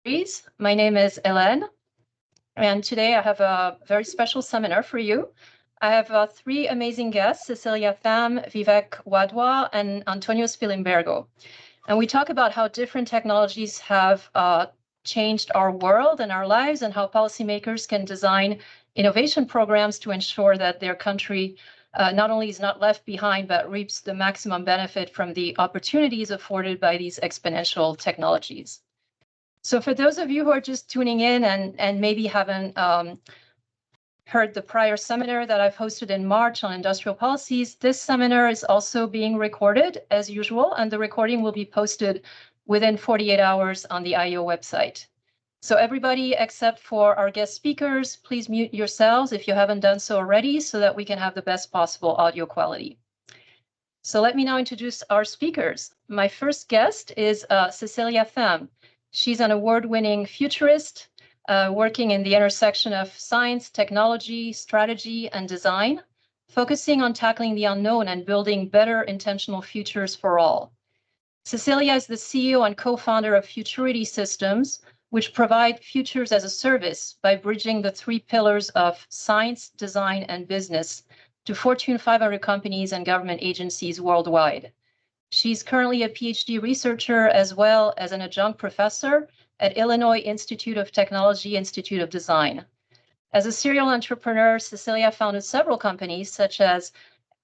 series. My name is Hélène, and today I have a very special seminar for you. I have three amazing guests, Cecilia, Tham, Vivek, Wadhwa, and Antonio Spilimbergo. And we talk about how different technologies have changed our world and our lives, and how policymakers can design innovation programs to ensure that their country not only is not left behind, but reaps the maximum benefit from the opportunities afforded by these exponential technologies. So for those of you who are just tuning in and maybe haven't heard the prior seminar that I've hosted in March on industrial policies, this seminar is also being recorded as usual, and the recording will be posted within 48 hours on the IEO website. So everybody except for our guest speakers, please mute yourselves if you haven't done so already so that we can have the best possible audio quality. So let me now introduce our speakers. My first guest is Cecilia Tham. She's an award-winning futurist working in the intersection of science, technology, strategy, and design, focusing on tackling the unknown and building better intentional futures for all. Cecilia is the CEO and co-founder of Futurity Systems, which provide futures as a service by bridging the three pillars of science, design, and business to Fortune 500 companies and government agencies worldwide. She's currently a PhD researcher as well as an adjunct professor at Illinois Institute of Technology, Institute of Design. As a serial entrepreneur, Cecilia founded several companies such as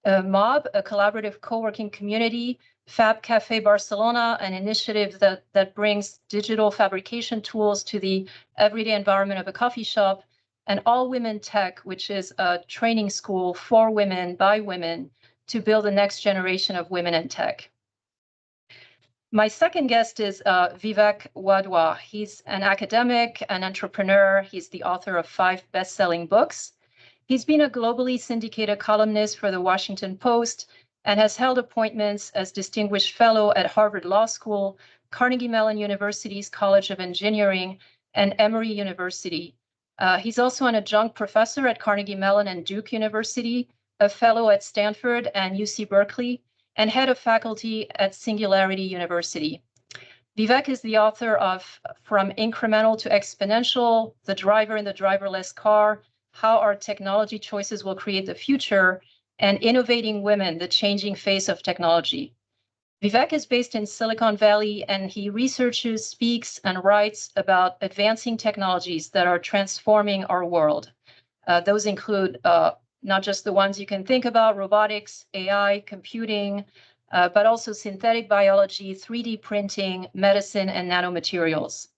MoB, a collaborative co-working community, Fab Cafe Barcelona, an initiative that brings digital fabrication tools to the everyday environment of a coffee shop, and All Women Tech, which is a training school for women by women to build the next generation of women in tech. My second guest is Vivek Wadhwa. He's an academic, an entrepreneur. He's the author of 5 best-selling books. He's been a globally syndicated columnist for the Washington Post and has held appointments as Distinguished Fellow at Harvard Law School, Carnegie Mellon University's College of Engineering, and Emory University. He's also an adjunct professor at Carnegie Mellon and Duke University, a fellow at Stanford and UC Berkeley, and head of faculty at Singularity University. Vivek is the author of From Incremental to Exponential, The Driver in the Driverless Car, How Our Technology Choices Will Create the Future, and Innovating Women, The Changing Face of Technology. Vivek is based in Silicon Valley, and he researches, speaks, and writes about advancing technologies that are transforming our world. Those include not just the ones you can think about, robotics, AI, computing, but also synthetic biology, 3D printing, medicine, and nanomaterials.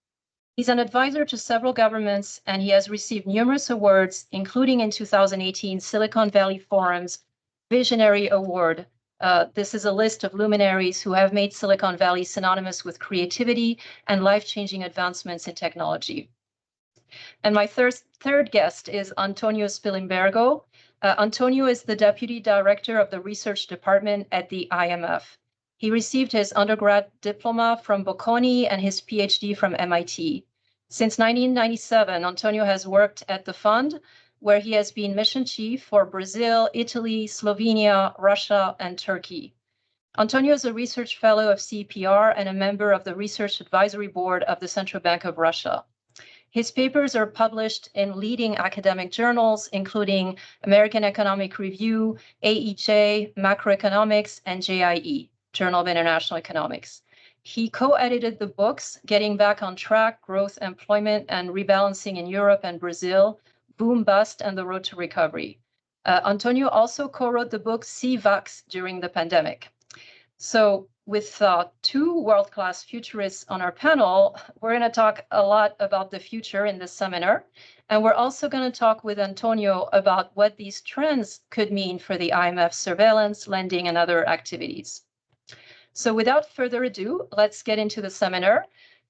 He's an advisor to several governments, and he has received numerous awards, including in 2018 Silicon Valley Forum's Visionary Award. This is a list of luminaries who have made Silicon Valley synonymous with creativity and life-changing advancements in technology. And my third guest is Antonio Spilimbergo. Antonio is the Deputy Director of the Research Department at the IMF. He received his undergrad diploma from Bocconi and his PhD from MIT. Since 1997, Antonio has worked at the fund, where he has been mission chief for Brazil, Italy, Slovenia, Russia, and Turkey. Antonio is a research fellow of CEPR and a member of the Research Advisory Board of the Central Bank of Russia. His papers are published in leading academic journals, including American Economic Review, AEJ, Macroeconomics, and JIE, Journal of International Economics. He co-edited the books Getting Back on Track, Growth, Employment, and Rebalancing in Europe and Brazil, Boom Bust, and the Road to Recovery. Antonio also co-wrote the book CVAX during the pandemic. So with 2 world-class futurists on our panel, we're going to talk a lot about the future in this seminar. And we're also going to talk with Antonio about what these trends could mean for the IMF surveillance, lending, and other activities. So without further ado, let's get into the seminar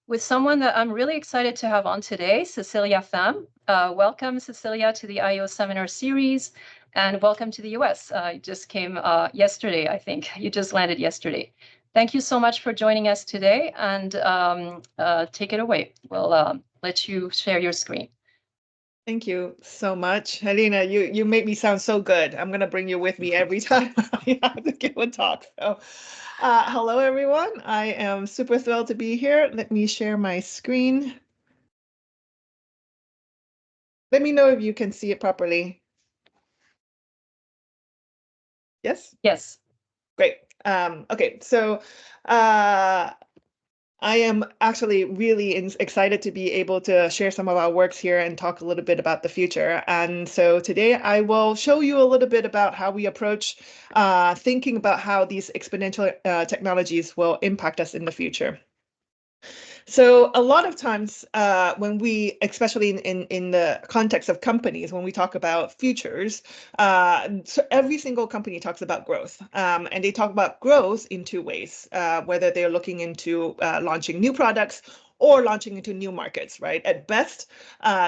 with someone that I'm really excited to have on today, Cecilia Tham. Welcome, Cecilia, to the IEO seminar series, and welcome to the US. You just came yesterday, I think. You just landed yesterday. Thank you so much for joining us today, and take it away. We'll let you share your screen. Thank you so much, Helena. You make me sound so good. I'm going to bring you with me every time I have to give a talk. So, hello, everyone. I am super thrilled to be here. Let me share my screen. Let me know if you can see it properly. Yes? Yes. Great. Okay, so I am actually really excited to be able to share some of our works here and talk a little bit about the future. And so today I will show you a little bit about how we approach thinking about how these exponential technologies will impact us in the future. So a lot of times when we, especially in the context of companies, when we talk about futures, so every single company talks about growth. And they talk about growth in two ways, whether they're looking into launching new products or launching into new markets, right? At best,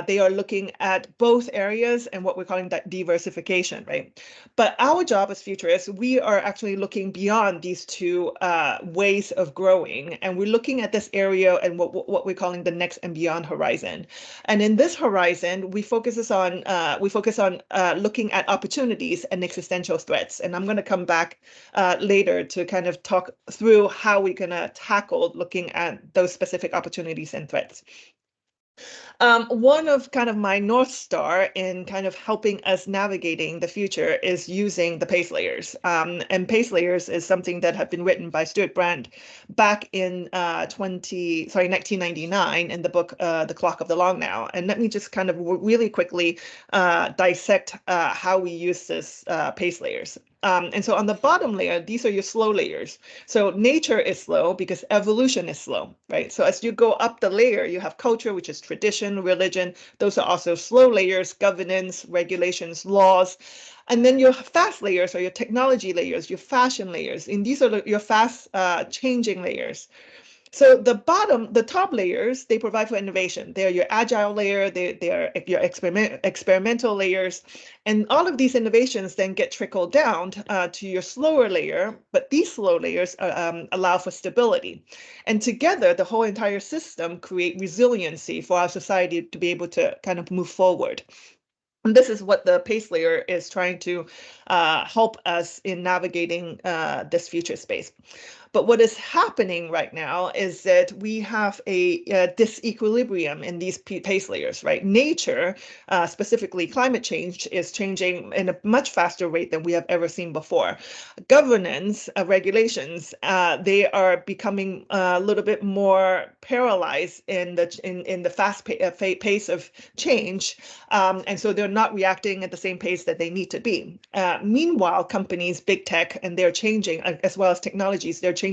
they are looking at both areas and what we're calling that diversification, right? But our job as futurists, we are actually looking beyond these two ways of growing, and we're looking at this area and what we're calling the next and beyond horizon. And in this horizon, we focus on looking at opportunities and existential threats. And I'm going to come back later to kind of talk through how we're going to tackle looking at those specific opportunities and threats. One of kind of my North Star in kind of helping us navigating the future is using the pace layers. And pace layers is something that had been written by Stuart Brand back in 1999 in the book, The Clock of the Long Now. And let me just kind of really quickly dissect how we use this pace layers. And so on the bottom layer, these are your slow layers. So nature is slow because evolution is slow, right? So as you go up the layer, you have culture, which is tradition, religion. Those are also slow layers, governance, regulations, laws. And then your fast layers are your technology layers, your fashion layers. And these are your fast changing layers. So the top layers, they provide for innovation. They are your agile layer, they are your experimental layers. And all of these innovations then get trickled down to your slower layer, but these slow layers allow for stability. And together, the whole entire system create resiliency for our society to be able to kind of move forward. And this is what the pace layer is trying to help us in navigating this future space. But what is happening right now is that we have a disequilibrium in these pace layers, right? Nature, specifically climate change, is changing in a much faster rate than we have ever seen before. Governance, regulations, they are becoming a little bit more paralyzed in the fast pace of change, and so they're not reacting at the same pace that they need to be. Meanwhile, companies, big tech, and they're changing, as well as technologies, they're changing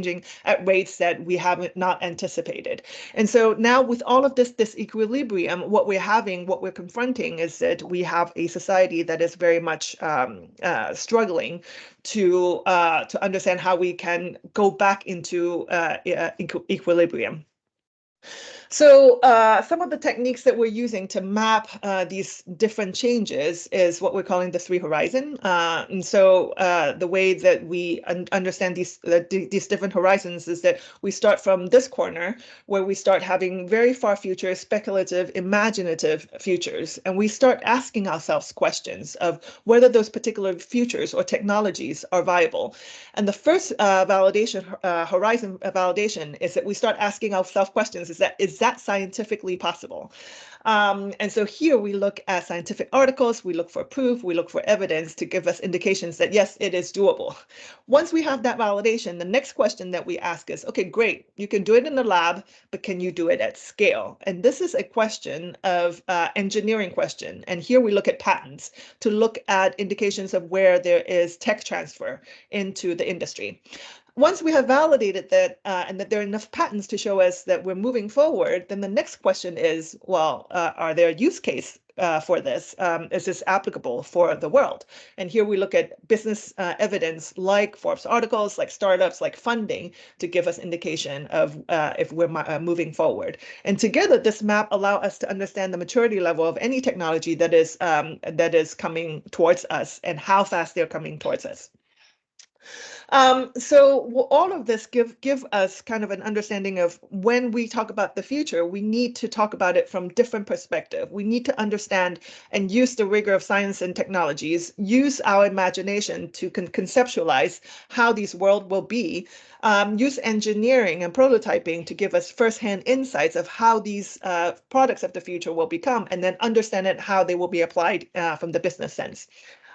at rates that we haven't not anticipated. And so now with all of this equilibrium, what we're confronting is that we have a society that is very much struggling to understand how we can go back into equilibrium. So some of the techniques that we're using to map these different changes is what we're calling the three horizon. And so the way that we understand these different horizons is that we start from this corner where we start having very far future, speculative, imaginative futures. And we start asking ourselves questions of whether those particular futures or technologies are viable. And the first horizon validation is that we start asking ourselves questions, is that scientifically possible? And so here we look at scientific articles, we look for proof, we look for evidence to give us indications that yes, it is doable. Once we have that validation, the next question that we ask is, okay, great, you can do it in the lab, but can you do it at scale? And this is a question of engineering question. And here we look at patents to look at indications of where there is tech transfer into the industry. Once we have validated that and that there are enough patents to show us that we're moving forward, then the next question is, well, are there use case for this? Is this applicable for the world? And here we look at business evidence like Forbes articles, like startups, like funding to give us indication of if we're moving forward. And together, this map allows us to understand the maturity level of any technology that is coming towards us and how fast they're coming towards us. All of this give us kind of an understanding of when we talk about the future, we need to talk about it from different perspective. We need to understand and use the rigor of science and technologies, use our imagination to conceptualize how these world will be, use engineering and prototyping to give us firsthand insights of how these products of the future will become, and then understand it how they will be applied from the business sense.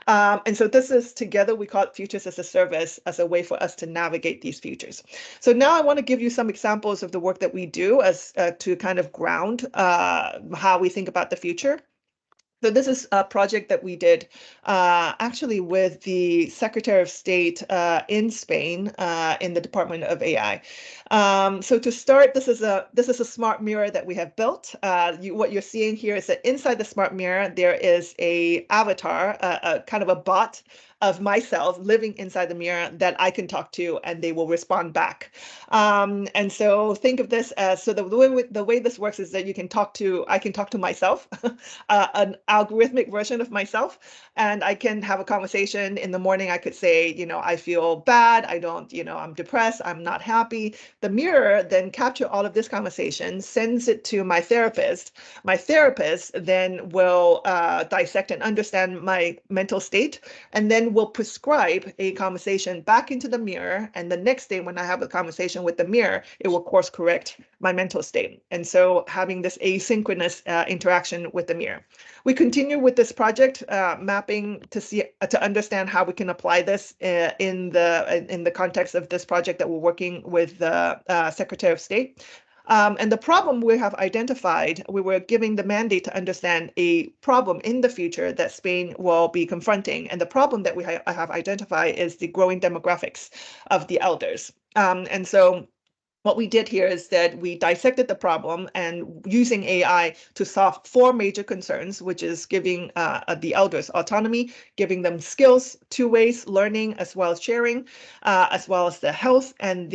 And so this is together, we call it Futures as a Service as a way for us to navigate these futures. So now I want to give you some examples of the work that we do as to kind of ground how we think about the future. So this is a project that we did actually with the Secretary of State in Spain in the Department of AI. So to start, this is a smart mirror that we have built. What you're seeing here is that inside the smart mirror there is a avatar, kind of a bot of myself living inside the mirror that I can talk to, and they will respond back. And so think of this as, so the way this works is that I can talk to myself, an algorithmic version of myself, and I can have a conversation. In the morning, I could say, I feel bad, I'm depressed, I'm not happy. The mirror then capture all of this conversation, sends it to my therapist. My therapist then will dissect and understand my mental state, and then will prescribe a conversation back into the mirror. And the next day when I have a conversation with the mirror, it will course correct my mental state. And so having this asynchronous interaction with the mirror. We continue with this project mapping to understand how we can apply this in the context of this project that we're working with the Secretary of State. And the problem we have identified, we were giving the mandate to understand a problem in the future that Spain will be confronting. And the problem that we have identified is the growing demographics of the elders. And so what we did here is that we dissected the problem and using AI to solve 4 major concerns, which is giving the elders autonomy, giving them skills, 2 ways, learning as well as sharing, as well as the health and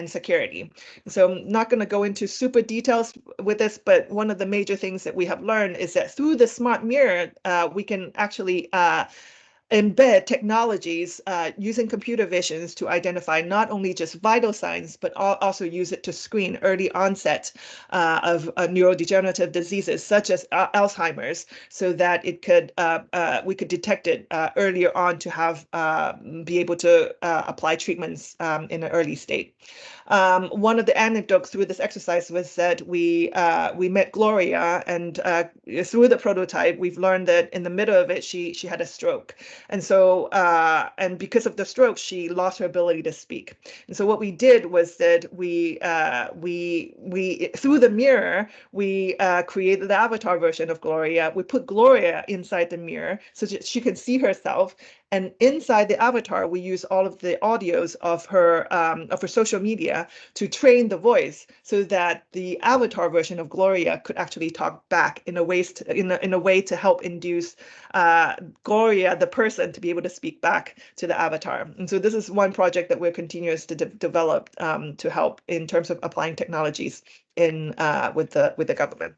security. So I'm not going to go into super details with this, but one of the major things that we have learned is that through the smart mirror, we can actually embed technologies using computer visions to identify not only just vital signs, but also use it to screen early onset of neurodegenerative diseases such as Alzheimer's, so that we could detect it earlier on to have be able to apply treatments in an early state. One of the anecdotes through this exercise was that we met Gloria, and through the prototype, we've learned that in the middle of it, she had a stroke. And so, and because of the stroke, she lost her ability to speak. And so what we did was that we through the mirror, we created the avatar version of Gloria. We put Gloria inside the mirror so that she can see herself. And inside the avatar, we use all of the audios of her social media to train the voice, so that the avatar version of Gloria could actually talk back in a way to help induce Gloria, the person, to be able to speak back to the avatar. And so this is one project that we're continuous to develop to help in terms of applying technologies in with the government.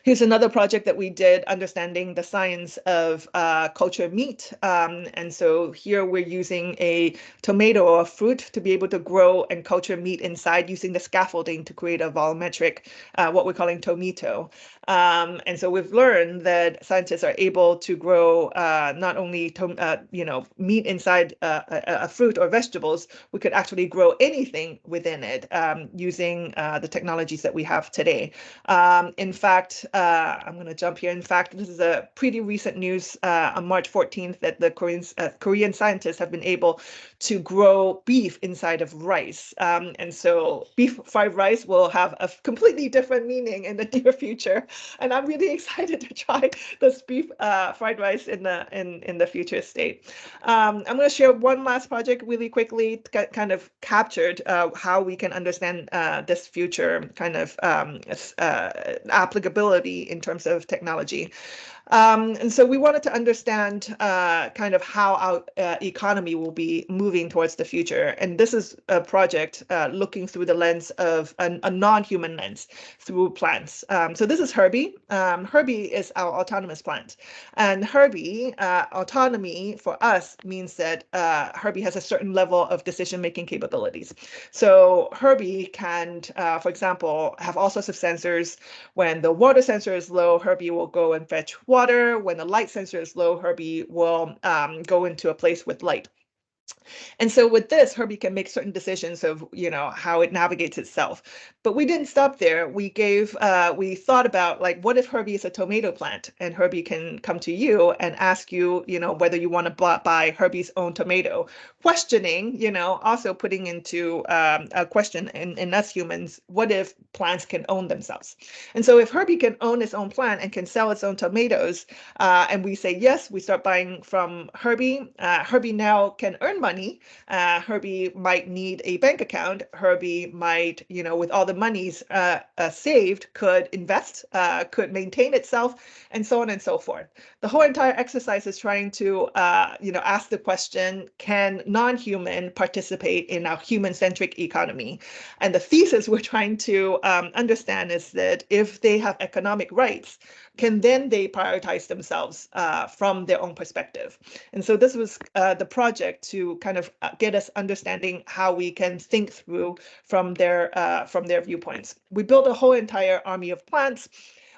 Here's another project that we did, understanding the science of cultured meat. And so here we're using a tomato or a fruit to be able to grow and culture meat inside, using the scaffolding to create a volumetric, what we're calling tomato. And so we've learned that scientists are able to grow not only meat inside a fruit or vegetables, we could actually grow anything within it using the technologies that we have today. In fact, I'm going to jump here. In fact, this is a pretty recent news on March 14th that the Korean scientists have been able to grow beef inside of rice. And so beef fried rice will have a completely different meaning in the near future. And I'm really excited to try this beef fried rice in the future state. I'm going to share one last project really quickly, kind of captured how we can understand this future kind of applicability in terms of technology. And so we wanted to understand kind of how our economy will be moving towards the future. And this is a project looking through the lens of a non-human lens through plants. So this is Herbie. Herbie is our autonomous plant. And Herbie, autonomy for us means that Herbie has a certain level of decision-making capabilities. So Herbie can, for example, have all sorts of sensors. When the water sensor is low, Herbie will go and fetch water. When the light sensor is low, Herbie will go into a place with light. And so with this, Herbie can make certain decisions of, how it navigates itself. But we didn't stop there. We thought about, like, what if Herbie is a tomato plant and Herbie can come to you and ask you, whether you want to buy Herbie's own tomato. Questioning, also putting into a question in us humans, what if plants can own themselves? And so if Herbie can own its own plant and can sell its own tomatoes, and we say yes, we start buying from Herbie. Herbie now can earn money. Herbie might need a bank account. Herbie might, with all the monies saved, could invest, could maintain itself, and so on and so forth. The whole entire exercise is trying to, ask the question, can non-human participate in our human-centric economy? And the thesis we're trying to understand is that if they have economic rights, can then they prioritize themselves from their own perspective? And so this was the project to kind of get us understanding how we can think through from their viewpoints. We built a whole entire army of plants.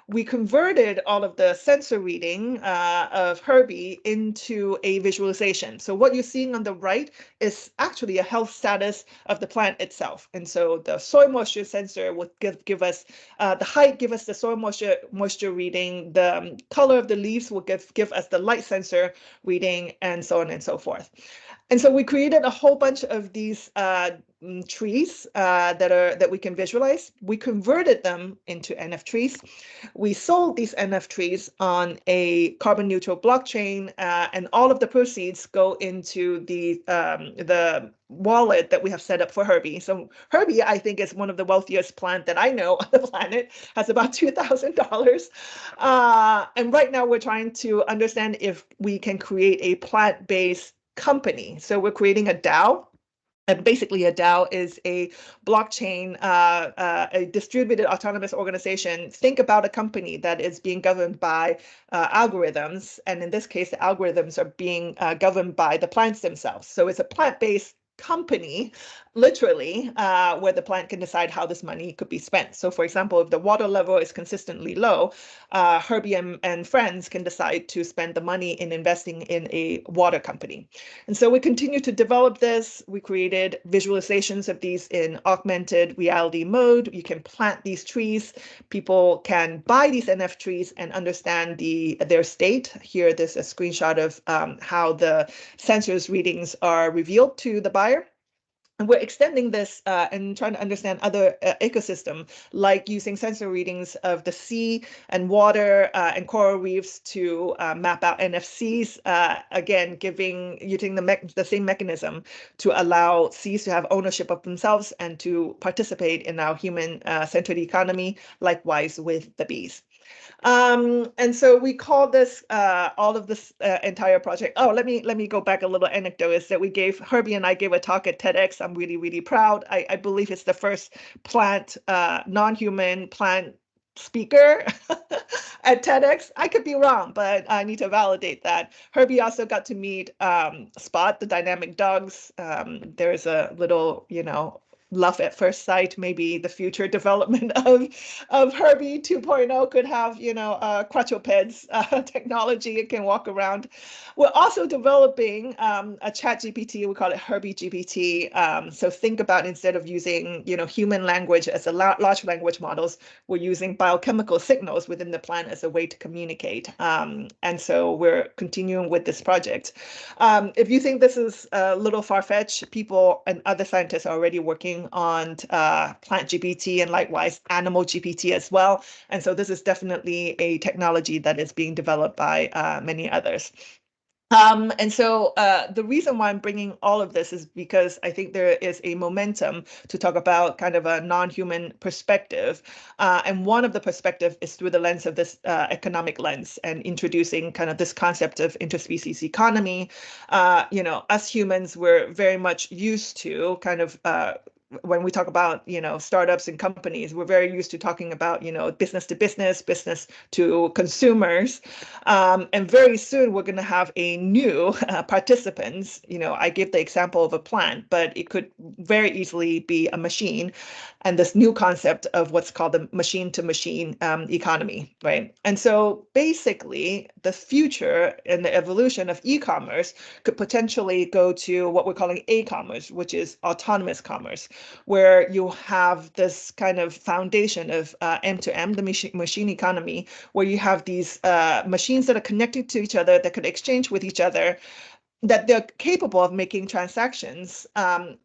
We converted all of the sensor reading of Herbie into a visualization. So what you're seeing on the right is actually a health status of the plant itself. And so the soil moisture sensor would give us the height, give us the soil moisture reading. The color of the leaves will give us the light sensor reading, and so on and so forth. And so we created a whole bunch of these trees that we can visualize. We converted them into NF trees. We sold these NF trees on a carbon neutral blockchain, and all of the proceeds go into the wallet that we have set up for Herbie. So Herbie, I think, is one of the wealthiest plant that I know on the planet, has about $2,000. And right now we're trying to understand if we can create a plant-based company. So we're creating a DAO. And basically, a DAO is a blockchain, a distributed autonomous organization. Think about a company that is being governed by algorithms. And in this case, the algorithms are being governed by the plants themselves. So it's a plant-based company, literally, where the plant can decide how this money could be spent. So for example, if the water level is consistently low, Herbie and friends can decide to spend the money in investing in a water company. And so we continue to develop this. We created visualizations of these in augmented reality mode. You can plant these trees. People can buy these NF trees and understand their state. Here, there's a screenshot of how the sensors readings are revealed to the buyer. And we're extending this and trying to understand other ecosystem, like using sensor readings of the sea and water and coral reefs to map out NFCs, again, using the same mechanism to allow seas to have ownership of themselves and to participate in our human-centered economy, likewise with the bees. And so we call this all of this entire project. Oh, let me go back a little anecdote is that Herbie and I gave a talk at TEDx. I'm really, really proud. I believe it's the first non-human plant speaker at TEDx. I could be wrong, but I need to validate that. Herbie also got to meet Spot, the dynamic dogs. There's a little, love at first sight. Maybe the future development of Herbie 2.0 could have, quadrupeds technology. It can walk around. We're also developing a chat GPT. We call it Herbie GPT. So think about, instead of using, human language as a large language models, we're using biochemical signals within the plant as a way to communicate. And so we're continuing with this project. If you think this is a little far-fetched, people and other scientists are already working on plant GPT and likewise animal GPT as well. And so this is definitely a technology that is being developed by many others. And so the reason why I'm bringing all of this is because I think there is a momentum to talk about kind of a non-human perspective. And one of the perspective is through the lens of this economic lens and introducing kind of this concept of interspecies economy. Us humans, we're very much used to kind of when we talk about, startups and companies, we're very used to talking about, business to business, business to consumers. And very soon we're going to have a new participants. I give the example of a plant, but it could very easily be a machine. And this new concept of what's called the machine to machine economy, right? And so basically the future and the evolution of e-commerce could potentially go to what we're calling a-commerce, which is autonomous commerce, where you have this kind of foundation of M2M, the machine economy, where you have these machines that are connected to each other, that could exchange with each other, that they're capable of making transactions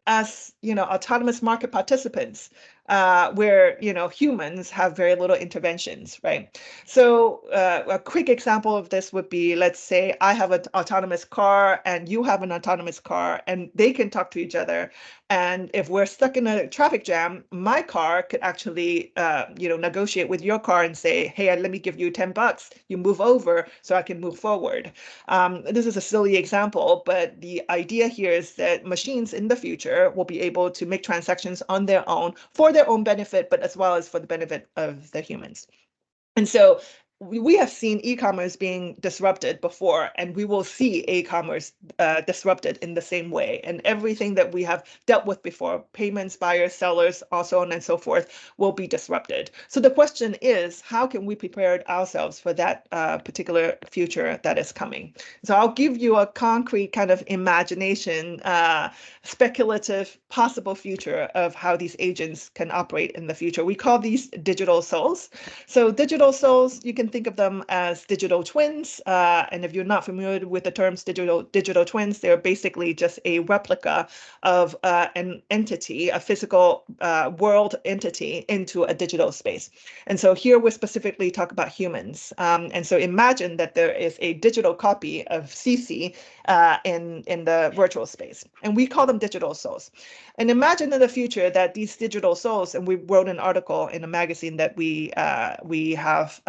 as autonomous market participants, where humans have very little interventions, right? So a quick example of this would be, let's say I have an autonomous car and you have an autonomous car, and they can talk to each other. And if we're stuck in a traffic jam, my car could actually negotiate with your car and say, hey, let me give you $10. You move over so I can move forward. This is a silly example, but the idea here is that machines in the future will be able to make transactions on their own for their own benefit, but as well as for the benefit of the humans. And so we have seen e-commerce being disrupted before, and we will see e-commerce disrupted in the same way. And everything that we have dealt with before, payments, buyers, sellers, so on and so forth, will be disrupted. So the question is, how can we prepare ourselves for that particular future that is coming? So I'll give you a concrete kind of imagination, speculative possible future of how these agents can operate in the future. We call these digital souls. So digital souls, you can think of them as digital twins. And if you're not familiar with the terms digital twins, they're basically just a replica of an entity, a physical world entity into a digital space. And so here we're specifically talking about humans. And so imagine that there is a digital copy of Cece in the virtual space, and we call them digital souls. And imagine in the future that these digital souls, and we wrote an article in a magazine that we have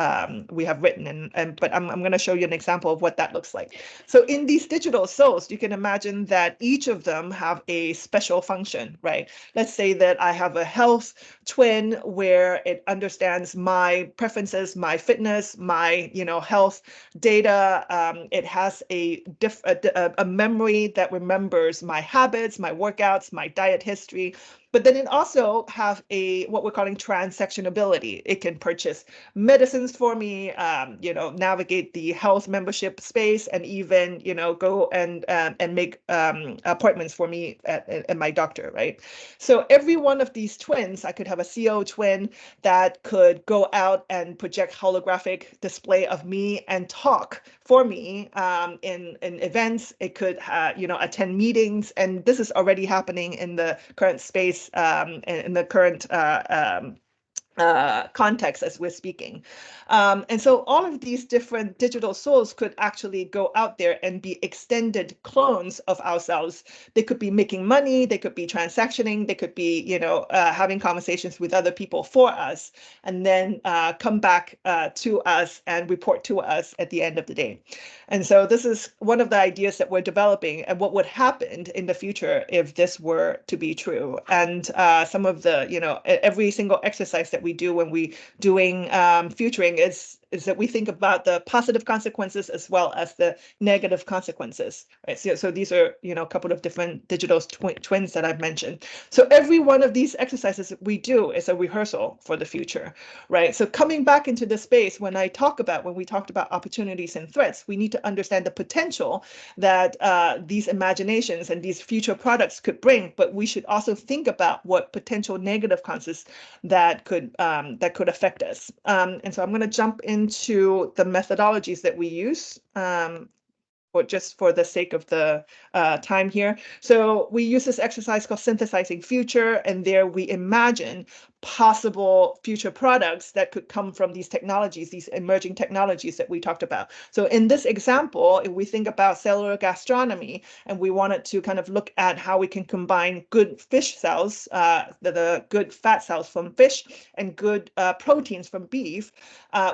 written, but I'm going to show you an example of what that looks like. So in these digital souls, you can imagine that each of them have a special function, right? Let's say that I have a health twin where it understands my preferences, my fitness, my health data. It has a memory that remembers my habits, my workouts, my diet history. But then it also have what we're calling transactionability. It can purchase medicines for me, navigate the health membership space, and even go and make appointments for me at my doctor, right? So every one of these twins, I could have a CO twin that could go out and project holographic display of me and talk for me in events. It could attend meetings, and this is already happening in the current space, in the current context as we're speaking. And so all of these different digital souls could actually go out there and be extended clones of ourselves. They could be making money, they could be transactioning, they could be, having conversations with other people for us, and then come back to us and report to us at the end of the day. And so this is one of the ideas that we're developing, and what would happen in the future if this were to be true. And some of the, every single exercise that we do when we doing futuring is that we think about the positive consequences as well as the negative consequences, right? So these are, a couple of different digital twins that I've mentioned. So every one of these exercises we do is a rehearsal for the future, right? So coming back into the space, when we talked about opportunities and threats, we need to understand the potential that these imaginations and these future products could bring, but we should also think about what potential negative consequences that could affect us. And so I'm going to jump into the methodologies that we use, or just for the sake of the time here. So we use this exercise called synthesizing future, and there we imagine possible future products that could come from these technologies, these emerging technologies that we talked about. So in this example, if we think about cellular gastronomy, and we wanted to kind of look at how we can combine good fish cells, the good fat cells from fish, and good proteins from beef,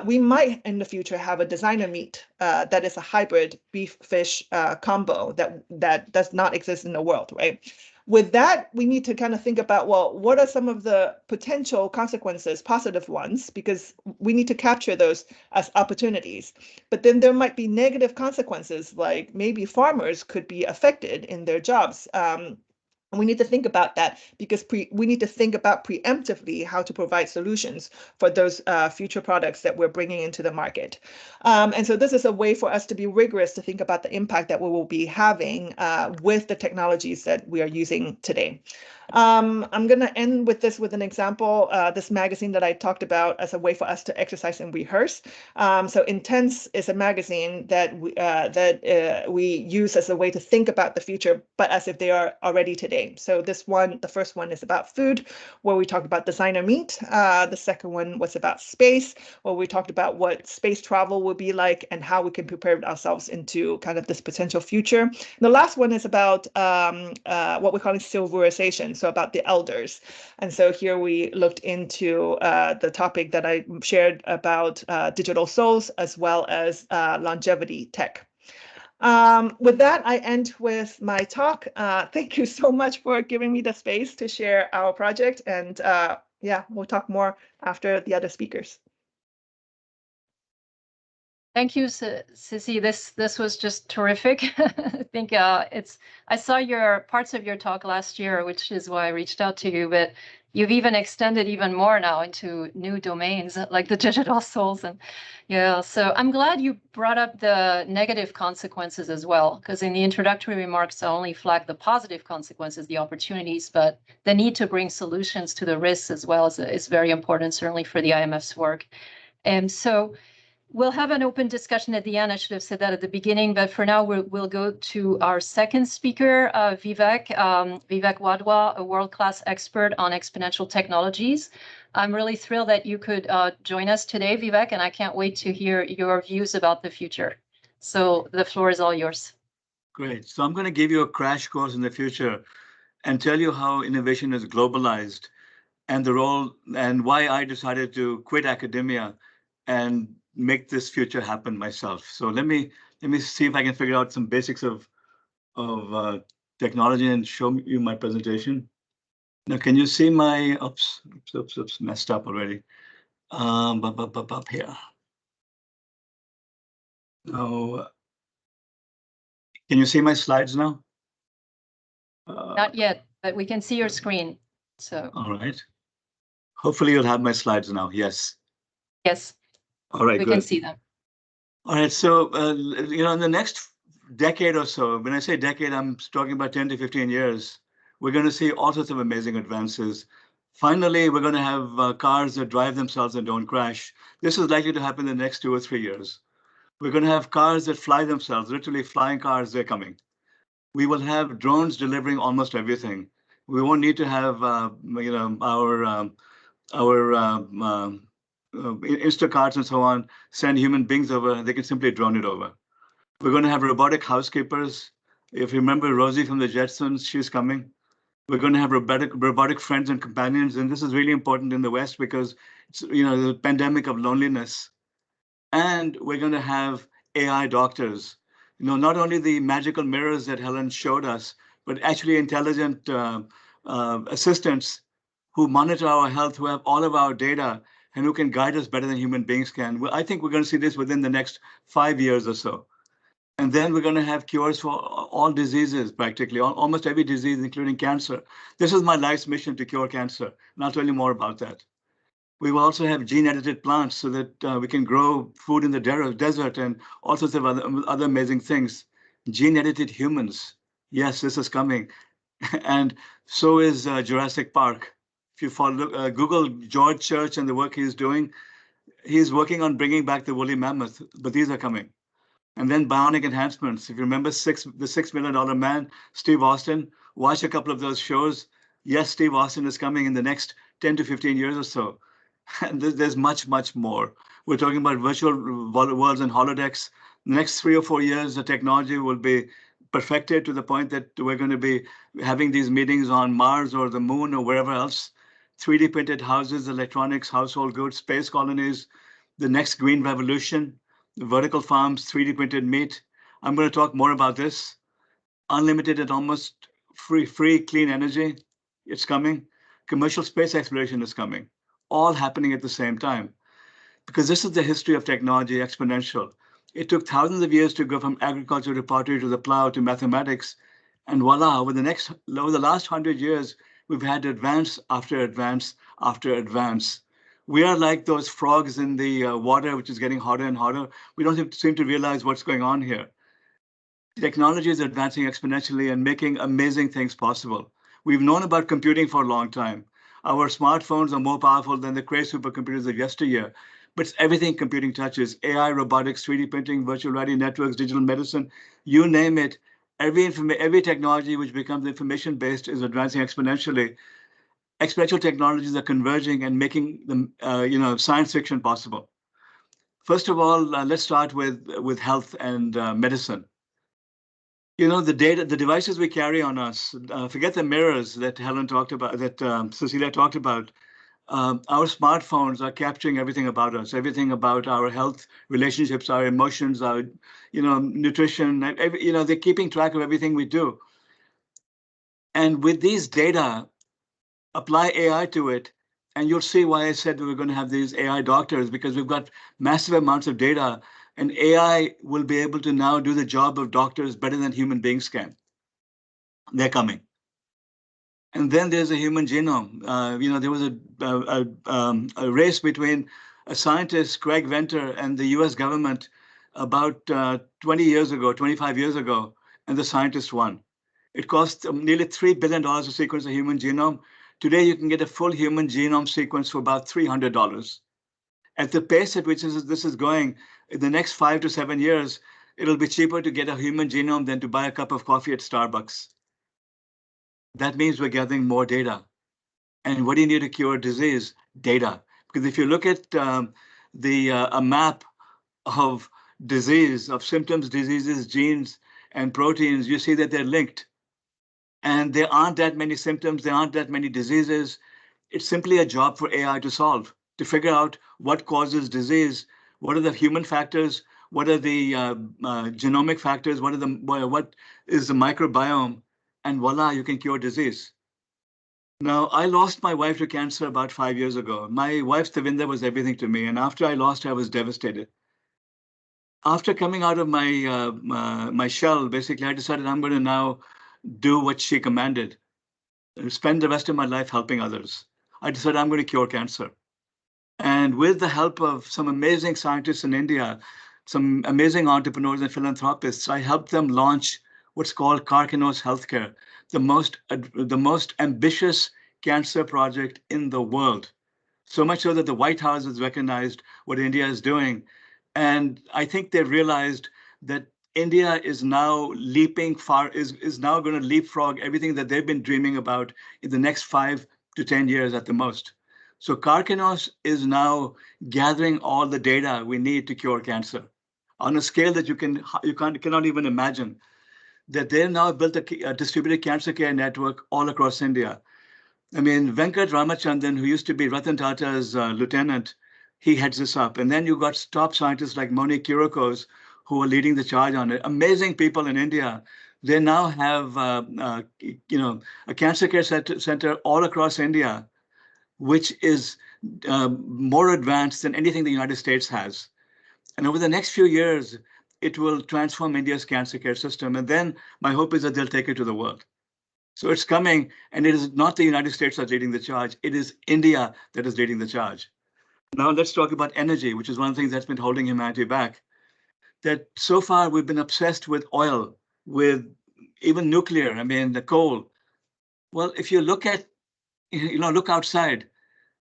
we might in the future have a designer meat that is a hybrid beef-fish combo that does not exist in the world, right? With that, we need to kind of think about, well, what are some of the potential consequences, positive ones, because we need to capture those as opportunities. But then there might be negative consequences, like maybe farmers could be affected in their jobs. We need to think about that because we need to think about preemptively how to provide solutions for those future products that we're bringing into the market. And so this is a way for us to be rigorous to think about the impact that we will be having with the technologies that we are using today. I'm going to end with this with an example, this magazine that I talked about as a way for us to exercise and rehearse. So Intense is a magazine that we use as a way to think about the future, but as if they are already today. So this one, the first one is about food, where we talked about designer meat. The second one was about space, where we talked about what space travel will be like and how we can prepare ourselves into kind of this potential future. And the last one is about what we're calling silverization, so about the elders. And so here we looked into the topic that I shared about digital souls as well as longevity tech. With that, I end with my talk. Thank you so much for giving me the space to share our project. And yeah, we'll talk more after the other speakers. Thank you, Ceci. This was just terrific. I think I saw your parts of your talk last year, which is why I reached out to you. But you've even extended even more now into new domains like the digital souls, and yeah. So I'm glad you brought up the negative consequences as well, because in the introductory remarks I only flagged the positive consequences, the opportunities, but the need to bring solutions to the risks as well is very important, certainly for the IMF's work. And so we'll have an open discussion at the end. I should have said that at the beginning, but for now, we'll go to our second speaker, Vivek Wadhwa, a world-class expert on exponential technologies. I'm really thrilled that you could join us today, Vivek, and I can't wait to hear your views about the future. So the floor is all yours. Great. So I'm going to give you a crash course in the future and tell you how innovation is globalized and the role and why I decided to quit academia and make this future happen myself. So let me see if I can figure out some basics of technology and show you my presentation. Now, can you see my oops, messed up already. Up here. Now, can you see my slides now? Not yet, but we can see your screen. So all right. Hopefully you'll have my slides now. Yes. Yes. All right, we good. can see them. All right, so, in the next decade or so, when I say decade, I'm talking about 10 to 15 years, we're going to see all sorts of amazing advances. Finally, we're going to have cars that drive themselves and don't crash. This is likely to happen in the next 2 or 3 years. We're going to have cars that fly themselves, literally flying cars, they're coming. We will have drones delivering almost everything. We won't need to have, our Instacarts and so on, send human beings over, they can simply drone it over. We're going to have robotic housekeepers. If you remember Rosie from the Jetsons, she's coming. We're going to have robotic friends and companions. And this is really important in the West because it's, the pandemic of loneliness. And we're going to have AI doctors. Not only the magical mirrors that Helen showed us, but actually intelligent assistants who monitor our health, who have all of our data, and who can guide us better than human beings can. Well, I think we're going to see this within the next 5 years or so. And then we're going to have cures for all diseases, practically, almost every disease, including cancer. This is my life's mission, to cure cancer, and I'll tell you more about that. We will also have gene-edited plants so that we can grow food in the desert and all sorts of other amazing things. Gene-edited humans. Yes, this is coming. And so is Jurassic Park. If you follow Google George Church and the work he's doing, he's working on bringing back the woolly mammoth, but these are coming. And then bionic enhancements. If you remember the $6 million man, Steve Austin, watch a couple of those shows. Yes, Steve Austin is coming in the next 10 to 15 years or so. And there's much, much more. We're talking about virtual worlds and holodecks. The next 3 or 4 years, the technology will be perfected to the point that we're going to be having these meetings on Mars or the moon or wherever else. 3D printed houses, electronics, household goods, space colonies, the next green revolution, vertical farms, 3D printed meat. I'm going to talk more about this. Unlimited and almost free clean energy, it's coming. Commercial space exploration is coming, all happening at the same time. Because this is the history of technology, exponential. It took thousands of years to go from agriculture to pottery to the plow to mathematics. And voila, over the last 100 years, we've had advance after advance after advance. We are like those frogs in the water, which is getting hotter and hotter. We don't seem to realize what's going on here. Technology is advancing exponentially and making amazing things possible. We've known about computing for a long time. Our smartphones are more powerful than the crazy supercomputers of yesteryear. But it's everything computing touches: AI, robotics, 3D printing, virtual reality networks, digital medicine, you name it. Every technology which becomes information-based is advancing exponentially. Exponential technologies are converging and making them, science fiction possible. First of all, let's start with health and medicine. The devices we carry on us, forget the mirrors that Helen talked about, that Cecilia talked about. Our smartphones are capturing everything about us, everything about our health, relationships, our emotions, our, nutrition. They're keeping track of everything we do. And with these data, apply AI to it, and you'll see why I said we were going to have these AI doctors, because we've got massive amounts of data, and AI will be able to now do the job of doctors better than human beings can. They're coming. And then there's a human genome. There was a race between a scientist, Craig Venter, and the US government about 20 years ago, 25 years ago, and the scientist won. It cost nearly $3 billion to sequence a human genome. Today, you can get a full human genome sequence for about $300. At the pace at which this is going, in the next 5 to 7 years, it'll be cheaper to get a human genome than to buy a cup of coffee at Starbucks. That means we're gathering more data. And what do you need to cure disease? Data. Because if you look at a map of disease, of symptoms, diseases, genes, and proteins, you see that they're linked. And there aren't that many symptoms, there aren't that many diseases. It's simply a job for AI to solve, to figure out what causes disease, what are the human factors, what are the genomic factors, what is the microbiome, and voila, you can cure disease. Now, I lost my wife to cancer about 5 years ago. My wife, Tavinder, was everything to me. And after I lost her, I was devastated. After coming out of my shell, basically, I decided I'm going to now do what she commanded, spend the rest of my life helping others. I decided I'm going to cure cancer. And with the help of some amazing scientists in India, some amazing entrepreneurs and philanthropists, I helped them launch what's called Carnegie Healthcare, the most ambitious cancer project in the world. So much so that the White House has recognized what India is doing. And I think they realized that India is now is now going to leapfrog everything that they've been dreaming about in the next 5 to 10 years at the most. So Carnegie is now gathering all the data we need to cure cancer on a scale that you cannot even imagine. That they now built a distributed cancer care network all across India. I mean, Venkat Ramachandran, who used to be Ratan Tata's lieutenant, he heads this up. And then you got top scientists like Monique Kyriakos, who are leading the charge on it. Amazing people in India. They now have, a cancer care center all across India, which is more advanced than anything the United States has. And over the next few years, it will transform India's cancer care system. And then my hope is that they'll take it to the world. So it's coming, and it is not the United States that's leading the charge. It is India that is leading the charge. Now let's talk about energy, which is one of the things that's been holding humanity back. That so far we've been obsessed with oil, with even nuclear, the coal. Well, if you look outside,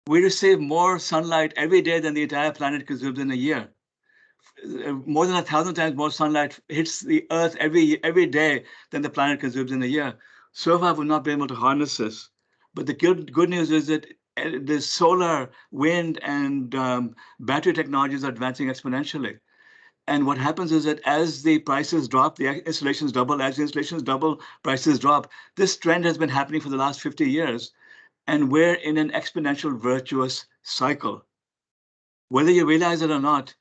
we receive more sunlight every day than the entire planet consumes in a year. More than 1,000 times more sunlight hits the Earth every day than the planet consumes in a year. So far, we've not been able to harness this. But the good news is that the solar, wind, and battery technologies are advancing exponentially. And what happens is that as the prices drop, the installations double. As the installations double, prices drop. This trend has been happening for the last 50 years. And we're in an exponential virtuous cycle. Whether you realize it or not,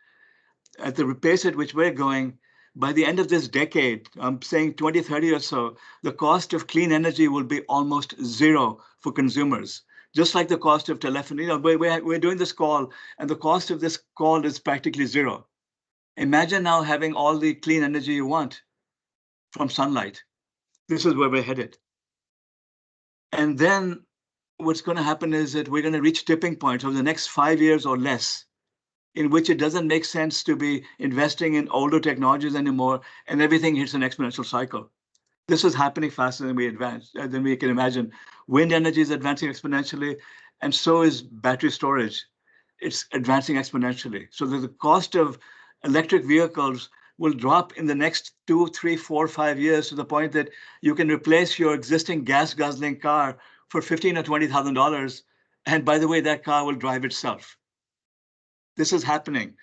at the pace at which we're going, by the end of this decade, I'm saying 2030 or so, the cost of clean energy will be almost zero for consumers. Just like the cost of telephony. We're doing this call, and the cost of this call is practically zero. Imagine now having all the clean energy you want from sunlight. This is where we're headed. And then what's going to happen is that we're going to reach tipping points over the next 5 years or less, in which it doesn't make sense to be investing in older technologies anymore, and everything hits an exponential cycle. This is happening faster than we can imagine. Wind energy is advancing exponentially, and so is battery storage. It's advancing exponentially. So the cost of electric vehicles will drop in the next 2, 3, 4, 5 years to the point that you can replace your existing gas guzzling car for $15,000 or $20,000. And by the way, that car will drive itself. This is happening.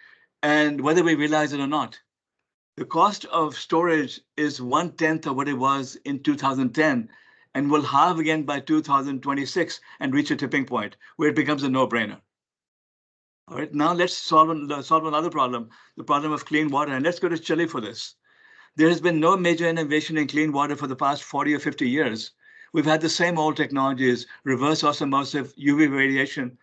And whether we realize it or not, the cost of storage is 1/10 of what it was in 2010 and will halve again by 2026 and reach a tipping point where it becomes a no-brainer. All right, now let's solve another problem, the problem of clean water. And let's go to Chile for this. There has been no major innovation in clean water for the past 40 or 50 years. We've had the same old technologies, reverse osmosis, UV radiation.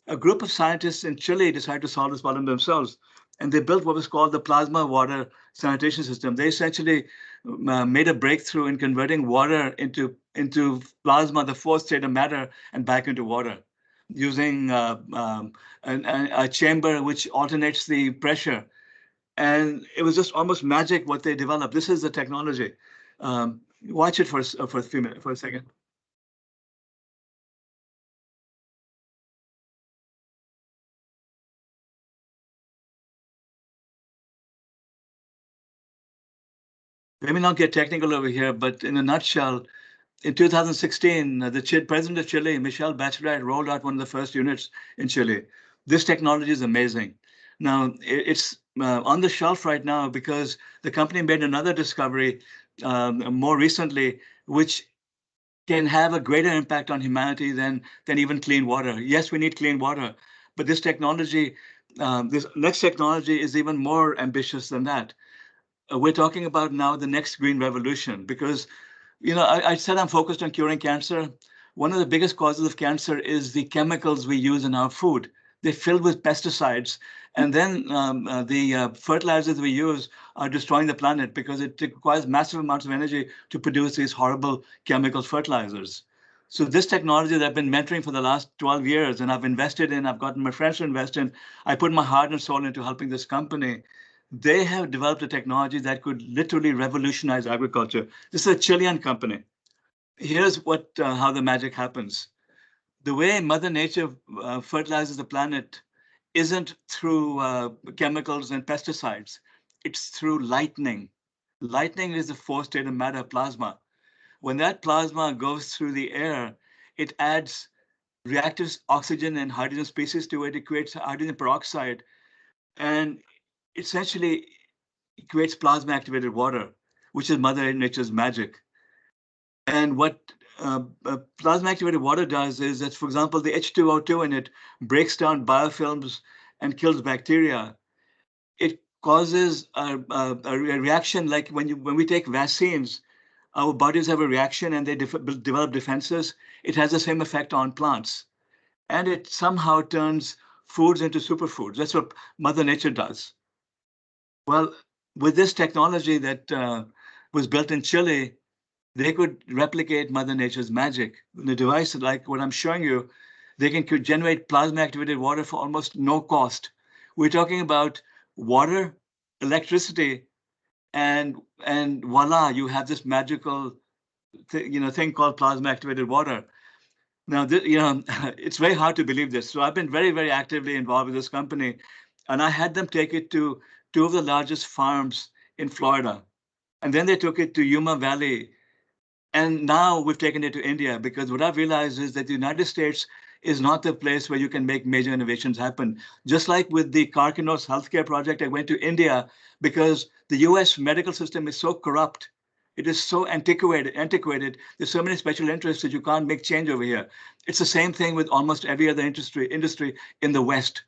A group of scientists in Chile decided to solve this problem themselves, and they built what was called the plasma water sanitation system. They essentially made a breakthrough in converting water into plasma, the fourth state of matter, and back into water, using a chamber which alternates the pressure. And it was just almost magic what they developed. This is the technology. Watch it for a second. Let me not get technical over here, but in a nutshell, in 2016, the president of Chile, Michelle Bachelet, rolled out one of the first units in Chile. This technology is amazing. Now, it's on the shelf right now because the company made another discovery more recently, which can have a greater impact on humanity than even clean water. Yes, we need clean water, but this technology, this next technology is even more ambitious than that. We're talking about now the next green revolution because, I said I'm focused on curing cancer. One of the biggest causes of cancer is the chemicals we use in our food. They're filled with pesticides. And then the fertilizers we use are destroying the planet because it requires massive amounts of energy to produce these horrible chemical fertilizers. So this technology that I've been mentoring for the last 12 years and I've invested in, I've gotten my friends to invest in, I put my heart and soul into helping this company. They have developed a technology that could literally revolutionize agriculture. This is a Chilean company. Here's how the magic happens. The way Mother Nature fertilizes the planet isn't through chemicals and pesticides. It's through lightning. Lightning is the fourth state of matter, plasma. When that plasma goes through the air, it adds reactive oxygen and hydrogen species to it. It creates hydrogen peroxide. And essentially, it creates plasma activated water, which is Mother Nature's magic. And what plasma activated water does is that, for example, the H2O2 in it breaks down biofilms and kills bacteria. It causes a reaction like when we take vaccines, our bodies have a reaction and they develop defenses. It has the same effect on plants. And it somehow turns foods into superfoods. That's what Mother Nature does. Well, with this technology that was built in Chile, they could replicate Mother Nature's magic. The device, like what I'm showing you, they can generate plasma-activated water for almost no cost. We're talking about water, electricity, and voila, you have this magical thing called plasma-activated water. Now, it's very hard to believe this. So I've been very, very actively involved with this company, and I had them take it to 2 of the largest farms in Florida. And then they took it to Yuma Valley. And now we've taken it to India because what I've realized is that the United States is not the place where you can make major innovations happen. Just like with the Carnegie healthcare project, I went to India because the US medical system is so corrupt. It is so antiquated. There's so many special interests that you can't make change over here. It's the same thing with almost every other industry in the West.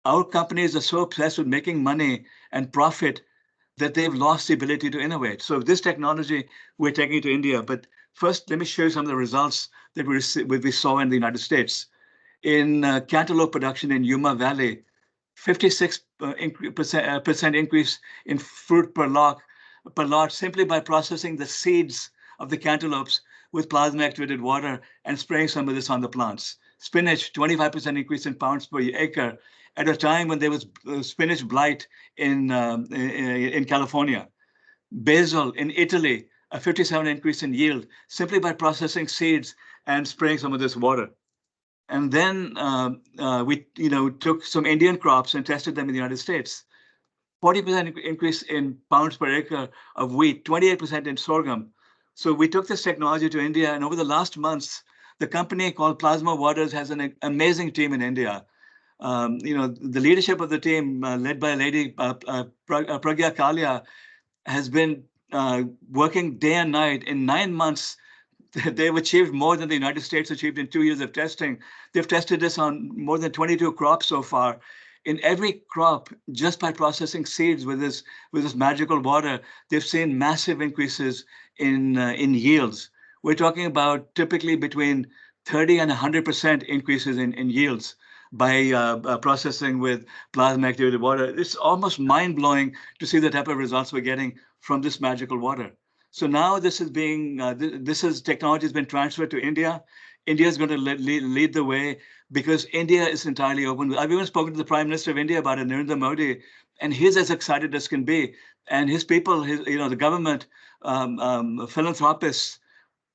Our companies are so obsessed with making money and profit that they've lost the ability to innovate. So this technology, we're taking to India. But first, let me show you some of the results that we saw in the United States. In cantaloupe production in Yuma Valley, 56% increase in fruit per lot simply by processing the seeds of the cantaloupes with plasma activated water and spraying some of this on the plants. Spinach, 25% increase in pounds per acre at a time when there was spinach blight in California. Basil in Italy, a 57% increase in yield simply by processing seeds and spraying some of this water. And then we took some Indian crops and tested them in the United States. 40% increase in pounds per acre of wheat, 28% in sorghum. So we took this technology to India, and over the last months, the company called Plasma Waters has an amazing team in India. The leadership of the team, led by a lady, Pragya Kalia, has been working day and night. In 9 months, they've achieved more than the United States achieved in 2 years of testing. They've tested this on more than 22 crops so far. In every crop, just by processing seeds with this magical water, they've seen massive increases in yields. We're talking about typically between 30 and 100% increases in yields by processing with plasma activated water. It's almost mind-blowing to see the type of results we're getting from this magical water. So now this is technology has been transferred to India. India is going to lead the way because India is entirely open. I've even spoken to the Prime Minister of India about it, Narendra Modi, and he's as excited as can be. And his people, the government, philanthropists,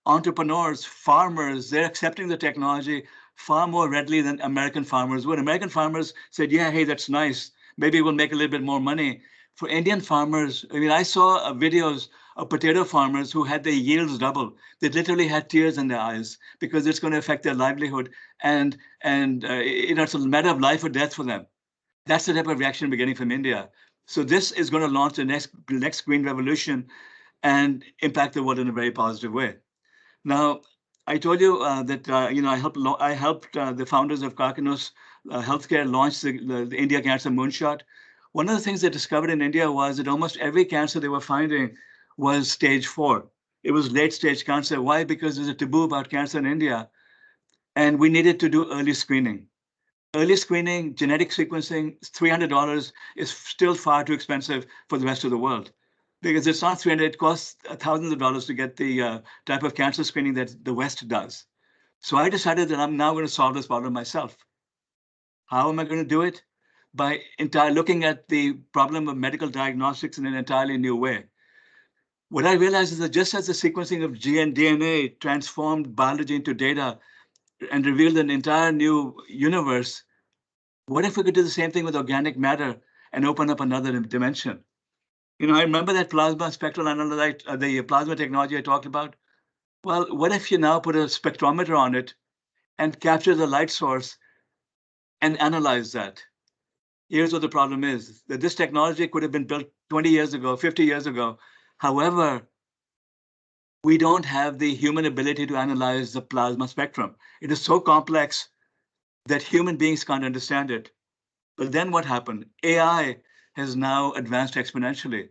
entrepreneurs, farmers, they're accepting the technology far more readily than American farmers would. American farmers said, yeah, hey, that's nice. Maybe we'll make a little bit more money. For Indian farmers, I saw videos of potato farmers who had their yields double. They literally had tears in their eyes because it's going to affect their livelihood. And it's a matter of life or death for them. That's the type of reaction we're getting from India. So this is going to launch the next green revolution and impact the world in a very positive way. Now, I told you that I helped the founders of Carnegie Healthcare launch the India Cancer Moonshot. One of the things they discovered in India was that almost every cancer they were finding was stage 4. It was late stage cancer. Why? Because there's a taboo about cancer in India, and we needed to do early screening. Early screening, genetic sequencing, $300 is still far too expensive for the rest of the world. Because it's not $300, it costs thousands of dollars to get the type of cancer screening that the West does. So I decided that I'm now going to solve this problem myself. How am I going to do it? By looking at the problem of medical diagnostics in an entirely new way. What I realized is that just as the sequencing of DNA transformed biology into data and revealed an entire new universe, what if we could do the same thing with organic matter and open up another dimension? I remember that plasma spectral analyte, the plasma technology I talked about. Well, what if you now put a spectrometer on it and capture the light source and analyze that? Here's what the problem is, that this technology could have been built 20 years ago, 50 years ago. However, we don't have the human ability to analyze the plasma spectrum. It is so complex that human beings can't understand it. But then what happened? AI has now advanced exponentially.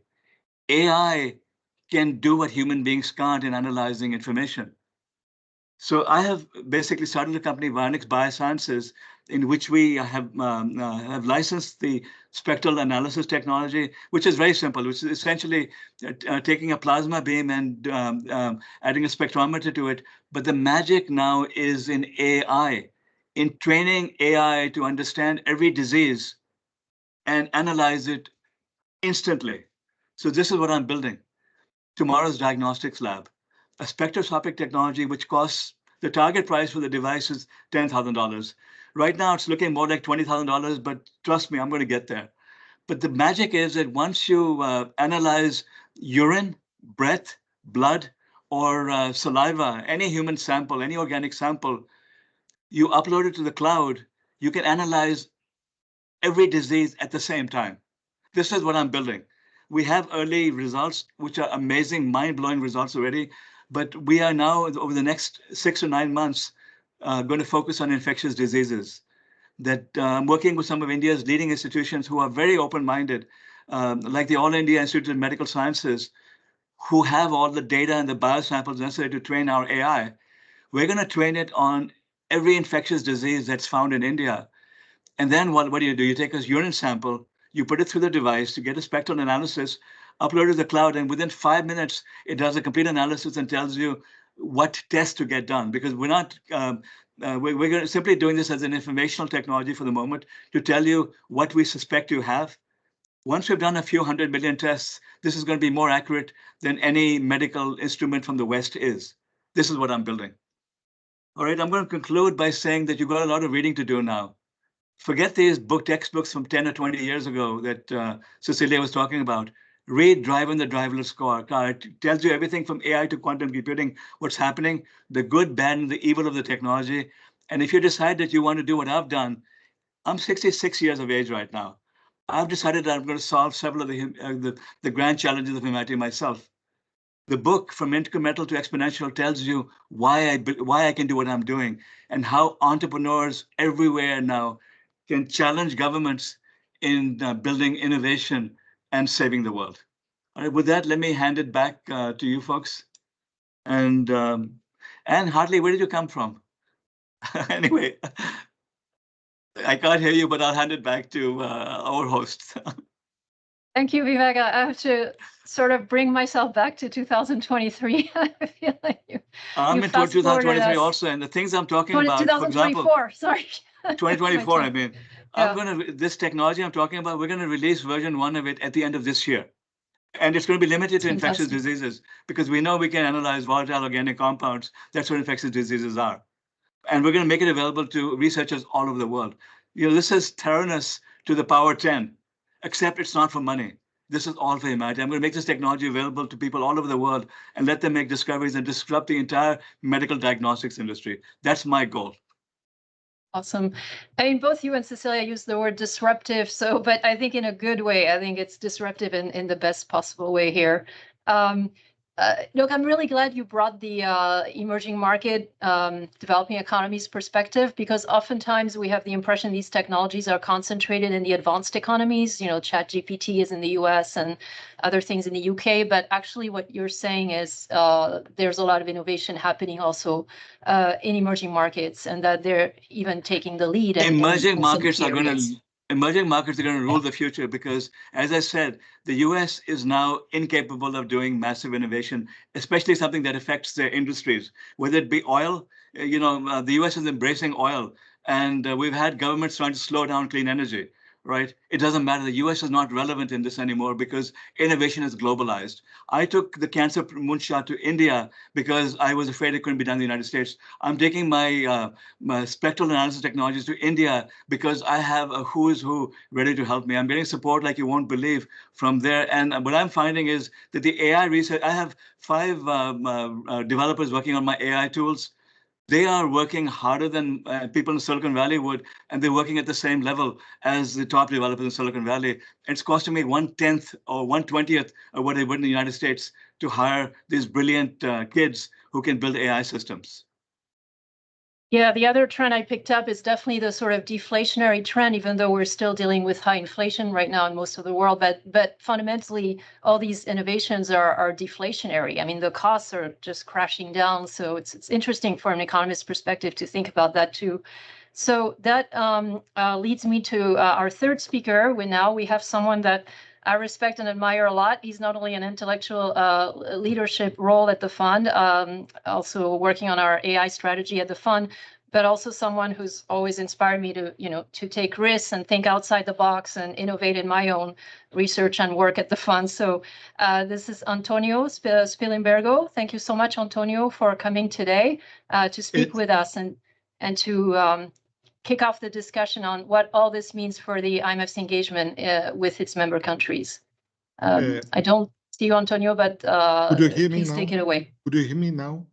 AI can do what human beings can't in analyzing information. So I have basically started a company, Vionix Biosciences, in which we have licensed the spectral analysis technology, which is very simple, which is essentially taking a plasma beam and adding a spectrometer to it. But the magic now is in AI, in training AI to understand every disease and analyze it instantly. So this is what I'm building. Tomorrow's diagnostics lab, a spectroscopic technology which costs, the target price for the device is $10,000. Right now, it's looking more like $20,000, but trust me, I'm going to get there. But the magic is that once you analyze urine, breath, blood, or saliva, any human sample, any organic sample, you upload it to the cloud, you can analyze every disease at the same time. This is what I'm building. We have early results, which are amazing, mind-blowing results already, but we are now, over the next 6 to 9 months, going to focus on infectious diseases. That I'm working with some of India's leading institutions who are very open-minded, like the All India Institute of Medical Sciences, who have all the data and the biosamples necessary to train our AI. We're going to train it on every infectious disease that's found in India. And then what do? You take a urine sample, you put it through the device to get a spectral analysis, upload it to the cloud, and within 5 minutes, it does a complete analysis and tells you what test to get done. Because we're not, we're simply doing this as an informational technology for the moment to tell you what we suspect you have. Once we've done a few 100 million tests, this is going to be more accurate than any medical instrument from the West is. This is what I'm building. All right, I'm going to conclude by saying that you've got a lot of reading to do now. Forget these textbooks from 10 or 20 years ago that Cecilia was talking about. Read Driving the Driverless Car. It tells you everything from AI to quantum computing, what's happening, the good, bad, and the evil of the technology. And if you decide that you want to do what I've done, I'm 66 years of age right now. I've decided that I'm going to solve several of the grand challenges of humanity myself. The book From Incremental to Exponential tells you why I can do what I'm doing and how entrepreneurs everywhere now can challenge governments in building innovation and saving the world. All right, with that, let me hand it back to you folks. And Hartley, where did you come from? Anyway, I can't hear you, but I'll hand it back to our host. Thank you, Vivek. I have to sort of bring myself back to 2023. I feel like I'm in 2023 also, and the things I'm talking about, 2024, for example, sorry. 2024, I mean, Yeah. this technology I'm talking about, we're going to release version 1 of it at the end of this year. And it's going to be limited to infectious diseases because we know we can analyze volatile organic compounds. That's what infectious diseases are. And we're going to make it available to researchers all over the world. You know, this is Tyrannus to the power 10, except it's not for money. This is all for humanity. I'm going to make this technology available to people all over the world and let them make discoveries and disrupt the entire medical diagnostics industry. That's my goal. Awesome. I mean, both you and Cecilia use the word disruptive, but I think in a good way. I think it's disruptive in the best possible way here. Look, I'm really glad you brought the emerging market, developing economies perspective, because oftentimes we have the impression these technologies are concentrated in the advanced economies. You know, ChatGPT is in the US and other things in the UK, but actually what you're saying is there's a lot of innovation happening also in emerging markets, and that they're even taking the lead. Emerging markets are going to rule the future because, as I said, the US is now incapable of doing massive innovation, especially something that affects their industries, whether it be oil. You know, the US is embracing oil, and we've had governments trying to slow down clean energy. Right? It doesn't matter. The US is not relevant in this anymore because innovation is globalized. I took the cancer moonshot to India because I was afraid it couldn't be done in the United States. I'm taking my spectral analysis technologies to India because I have a who's who ready to help me. I'm getting support like you won't believe from there. And what I'm finding is that the AI research, I have 5 developers working on my AI tools. They are working harder than people in Silicon Valley would, and they're working at the same level as the top developers in Silicon Valley. It's costing me 1/10 or 1/20th of what they would in the United States to hire these brilliant kids who can build AI systems. Yeah, the other trend I picked up is definitely the sort of deflationary trend, even though we're still dealing with high inflation right now in most of the world. But fundamentally, all these innovations are deflationary. I mean, the costs are just crashing down. So it's interesting from an economist perspective to think about that too. So that leads me to our third speaker. We have someone that I respect and admire a lot. He's not only an intellectual leadership role at the fund, also working on our AI strategy at the fund, but also someone who's always inspired me to take risks and think outside the box and innovate in my own research and work at the fund. So this is Antonio Spilimbergo. Thank you so much, Antonio, for coming today to speak with us and to kick off the discussion on what all this means for the IMF's engagement with its member countries. I don't see you, Antonio, but could you hear me please now? Take it away. Could you hear me now?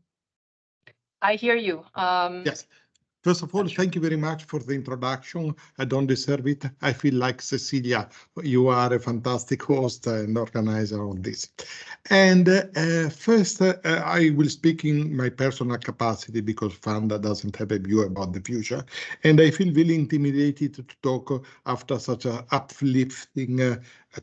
I hear you. Yes. First of all, thank you very much for the introduction. I don't deserve it. I feel like Cecilia, you are a fantastic host and organizer on this. And first, I will speak in my personal capacity because Fanda doesn't have a view about the future. And I feel really intimidated to talk after such a uplifting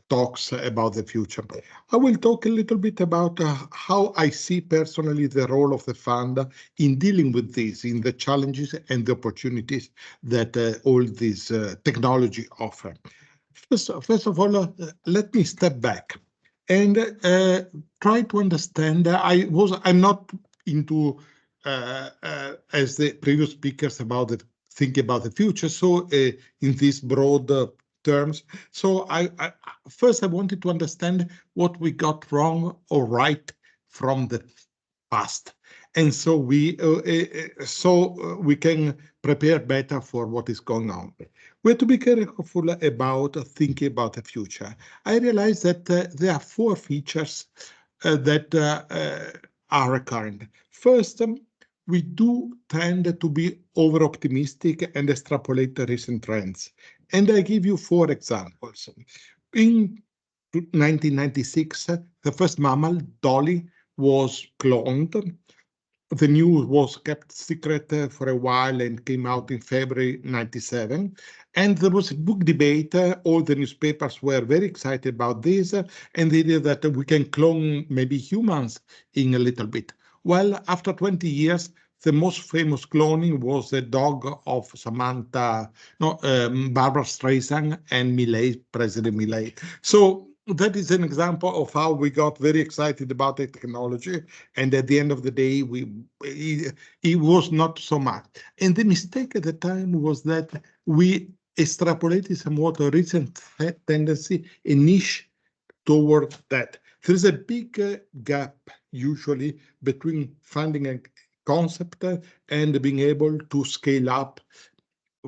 talks about the future. I will talk a little bit about how I see personally the role of the fund in dealing with this, in the challenges and the opportunities that all this technology offer. First of all, let me step back and try to understand. I'm not into as the previous speakers about the thinking about the future. So in these broad terms, so first I wanted to understand what we got wrong or right from the past, and so we can prepare better for what is going on. We have to be careful about thinking about the future. I realize that there are four features that are recurrent. First, we do tend to be over-optimistic and extrapolate the recent trends. And I give you four examples. In 1996, the first mammal, Dolly, was cloned. The news was kept secret for a while and came out in February 97. And there was a big debate. All the newspapers were very excited about this and the idea that we can clone maybe humans in a little bit. Well, after 20 years, the most famous cloning was the dog of Barbara Streisand and President Millet. So that is an example of how we got very excited about the technology, and at the end of the day, it was not so much. And the mistake at the time was that we extrapolated somewhat a recent tendency, a niche toward that. There is a big gap usually between finding a concept and being able to scale up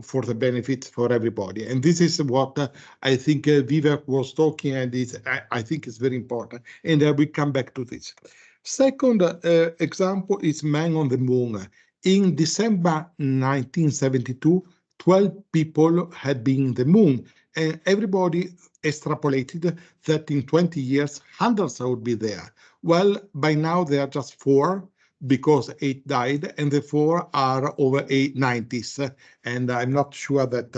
for the benefit for everybody. And this is what I think Vivek was talking, and I think is very important. And we come back to this. Second example is Man on the Moon. In December 1972, 12 people had been on the moon, and everybody extrapolated that in 20 years, hundreds would be there. Well, by now there are just 4, because 8 died, and the 4 are over 90s. And I'm not sure that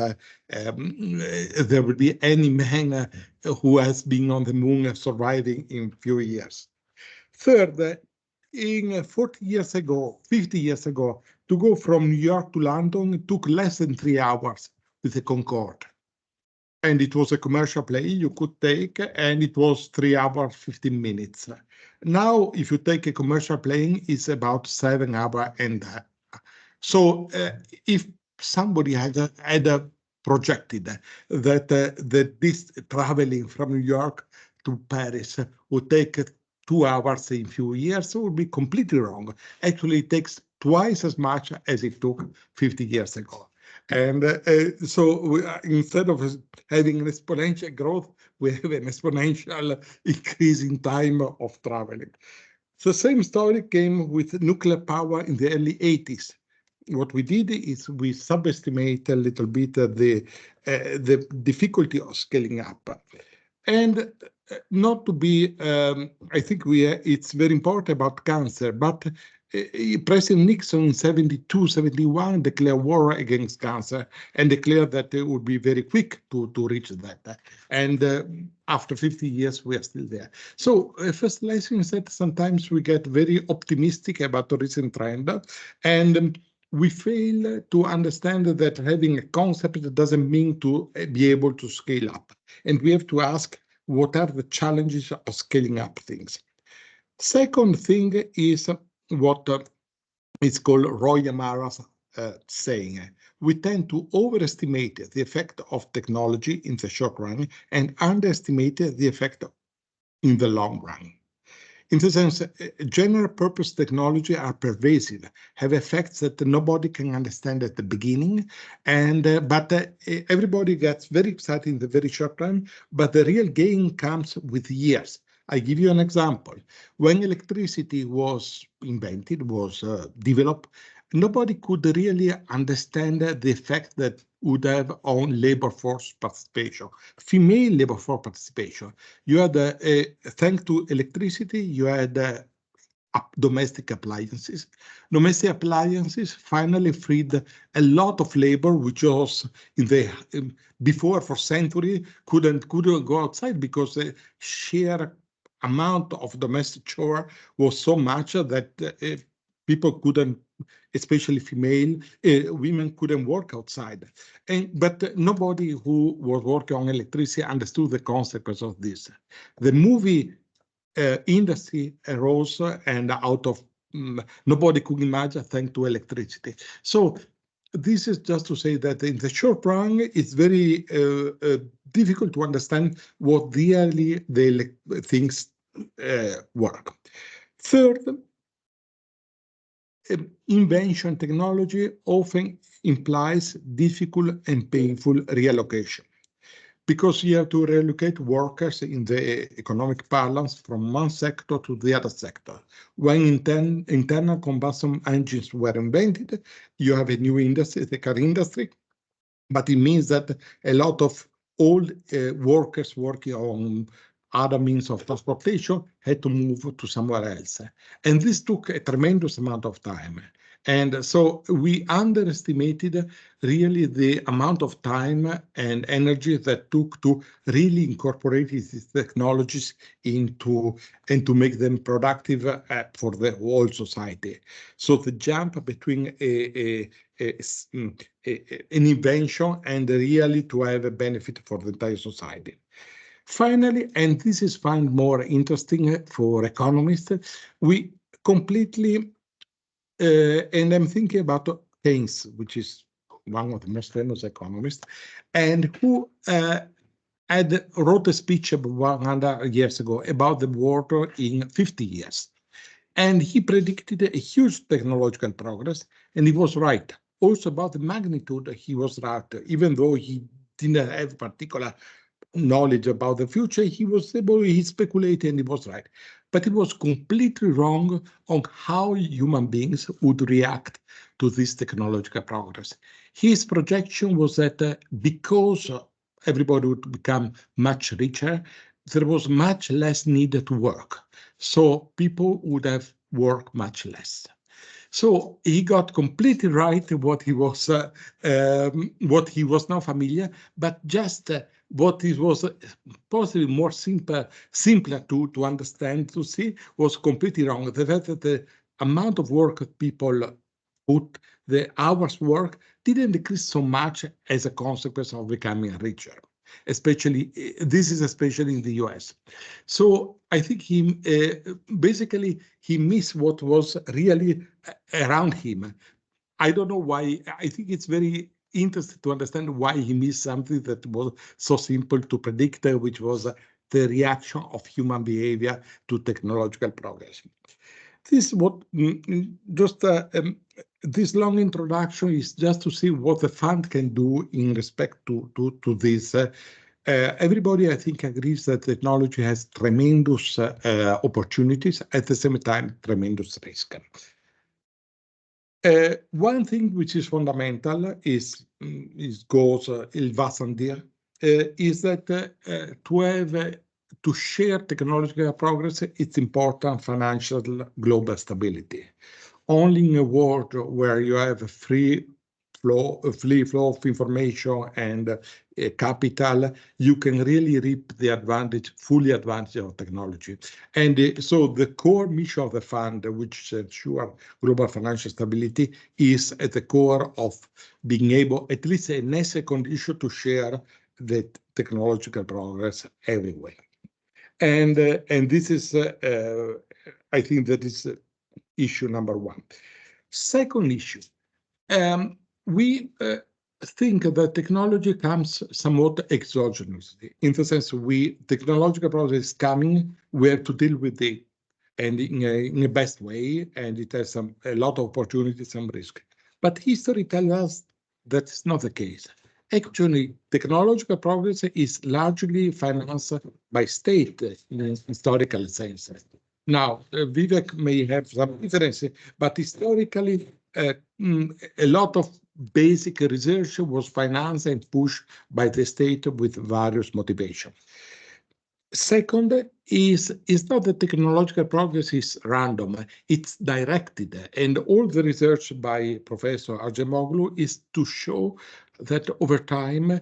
there will be any man who has been on the moon surviving in few years. Third, in 40 years ago, 50 years ago, to go from New York to London, it took less than 3 hours with the Concorde. And it was a commercial plane you could take, and it was 3 hours, 15 minutes. Now, if you take a commercial plane, it's about 7 hours and a half. So if somebody had projected that this traveling from New York to Paris would take 2 hours in few years, it would be completely wrong. Actually, it takes twice as much as it took 50 years ago. And so instead of having an exponential growth, we have an exponential increase in time of traveling. The same story came with nuclear power in the early 80s. What we did is we subestimate a little bit the difficulty of scaling up. And not to be, I think it's very important about cancer, but President Nixon in 72, 71 declared war against cancer and declared that it would be very quick to reach that. And after 50 years, we are still there. So first lesson is that sometimes we get very optimistic about the recent trend, and we fail to understand that having a concept doesn't mean to be able to scale up. And we have to ask, what are the challenges of scaling up things? Second thing is what is called Roy Amara's saying. We tend to overestimate the effect of technology in the short run and underestimate the effect in the long run. In the sense, general purpose technology are pervasive, have effects that nobody can understand at the beginning, and but everybody gets very excited in the very short term, but the real gain comes with years. I give you an example. When electricity was invented, was developed, nobody could really understand the effect that would have on labor force participation, female labor force participation. You had, thanks to electricity, you had domestic appliances. Domestic appliances finally freed a lot of labor, which was in the before for century couldn't go outside because the sheer amount of domestic chore was so much that people couldn't, especially female women, couldn't work outside. But nobody who was working on electricity understood the consequence of this. The movie industry arose and out of nobody could imagine thanks to electricity. So this is just to say that in the short run, it's very difficult to understand what really the things work. Third, invention technology often implies difficult and painful reallocation, because you have to relocate workers in the economic parlance from one sector to the other sector. When internal combustion engines were invented, you have a new industry, the car industry, but it means that a lot of old workers working on other means of transportation had to move to somewhere else. And this took a tremendous amount of time. And so we underestimated really the amount of time and energy that took to really incorporate these technologies into and to make them productive for the whole society. So the jump between an invention and really to have a benefit for the entire society. Finally, and this is found more interesting for economists, we completely, and I'm thinking about Keynes, which is one of the most famous economists, and who wrote a speech about 100 years ago about the world in 50 years. And he predicted a huge technological progress, and he was right. Also about the magnitude, he was right, even though he didn't have particular knowledge about the future, he speculated and he was right. But he was completely wrong on how human beings would react to this technological progress. His projection was that because everybody would become much richer, there was much less need to work. So people would have worked much less. So he got completely right what he was now familiar, but just what it was possibly more simpler to understand, to see, was completely wrong. The fact that the amount of work people put, the hours work, didn't decrease so much as a consequence of becoming richer. Especially, this is especially in the US. So I think he basically he missed what was really around him. I don't know why. I think it's very interesting to understand why he missed something that was so simple to predict, which was the reaction of human behavior to technological progress. This what just this long introduction is just to see what the fund can do in respect to this. Everybody, I think, agrees that technology has tremendous opportunities, at the same time, tremendous risk. One thing which is fundamental is goes il va sans dire, is that to share technological progress, it's important financial global stability. Only in a world where you have a free flow of information and capital, you can really reap the fully advantage of technology. And so the core mission of the fund, which ensures global financial stability, is at the core of being able, at least a necessary condition, to share the technological progress everywhere. And this is, I think that is issue number one. Second issue, we think that technology comes somewhat exogenously. In the sense, technological progress is coming, we have to deal with it, and in a best way, and it has a lot of opportunities, some risk. But history tells us that's not the case. Actually, technological progress is largely financed by state in historical sense. Now, Vivek may have some differences, but historically, a lot of basic research was financed and pushed by the state with various motivations. Second is not that technological progress is random, it's directed. And all the research by Professor Arjemoglu is to show that over time,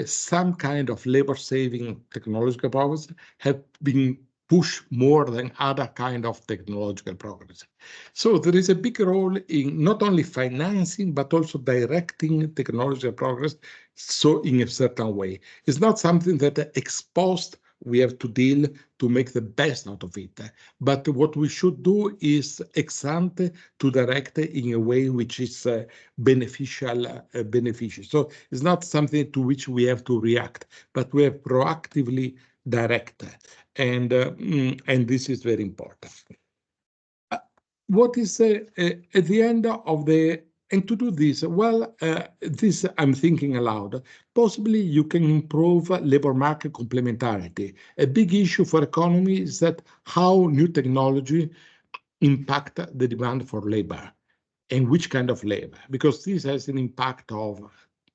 some kind of labor-saving technological progress have been pushed more than other kind of technological progress. So there is a big role in not only financing, but also directing technological progress so in a certain way. It's not something that exposed we have to deal to make the best out of it. But what we should do is ex ante to direct in a way which is beneficial. So it's not something to which we have to react, but we have proactively direct. And this is very important. What is at the end of the and to do this, well, this I'm thinking aloud. Possibly you can improve labor market complementarity. A big issue for economy is that how new technology impact the demand for labor and which kind of labor, because this has an impact of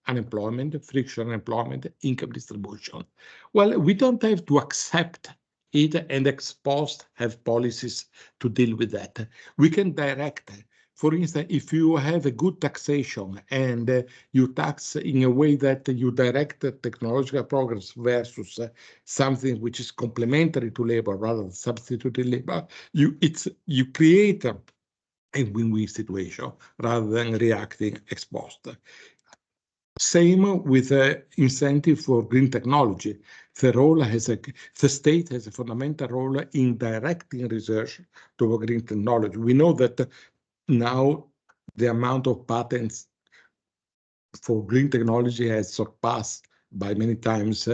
unemployment, friction unemployment, income distribution. Well, we don't have to accept it and ex post have policies to deal with that. We can direct. For instance, if you have a good taxation and you tax in a way that you direct technological progress versus something which is complementary to labor rather than substituted labor, you create a win-win situation rather than reacting ex post. Same with incentive for green technology. The state has a fundamental role in directing research toward green technology. We know that now the amount of patents for green technology has surpassed by many times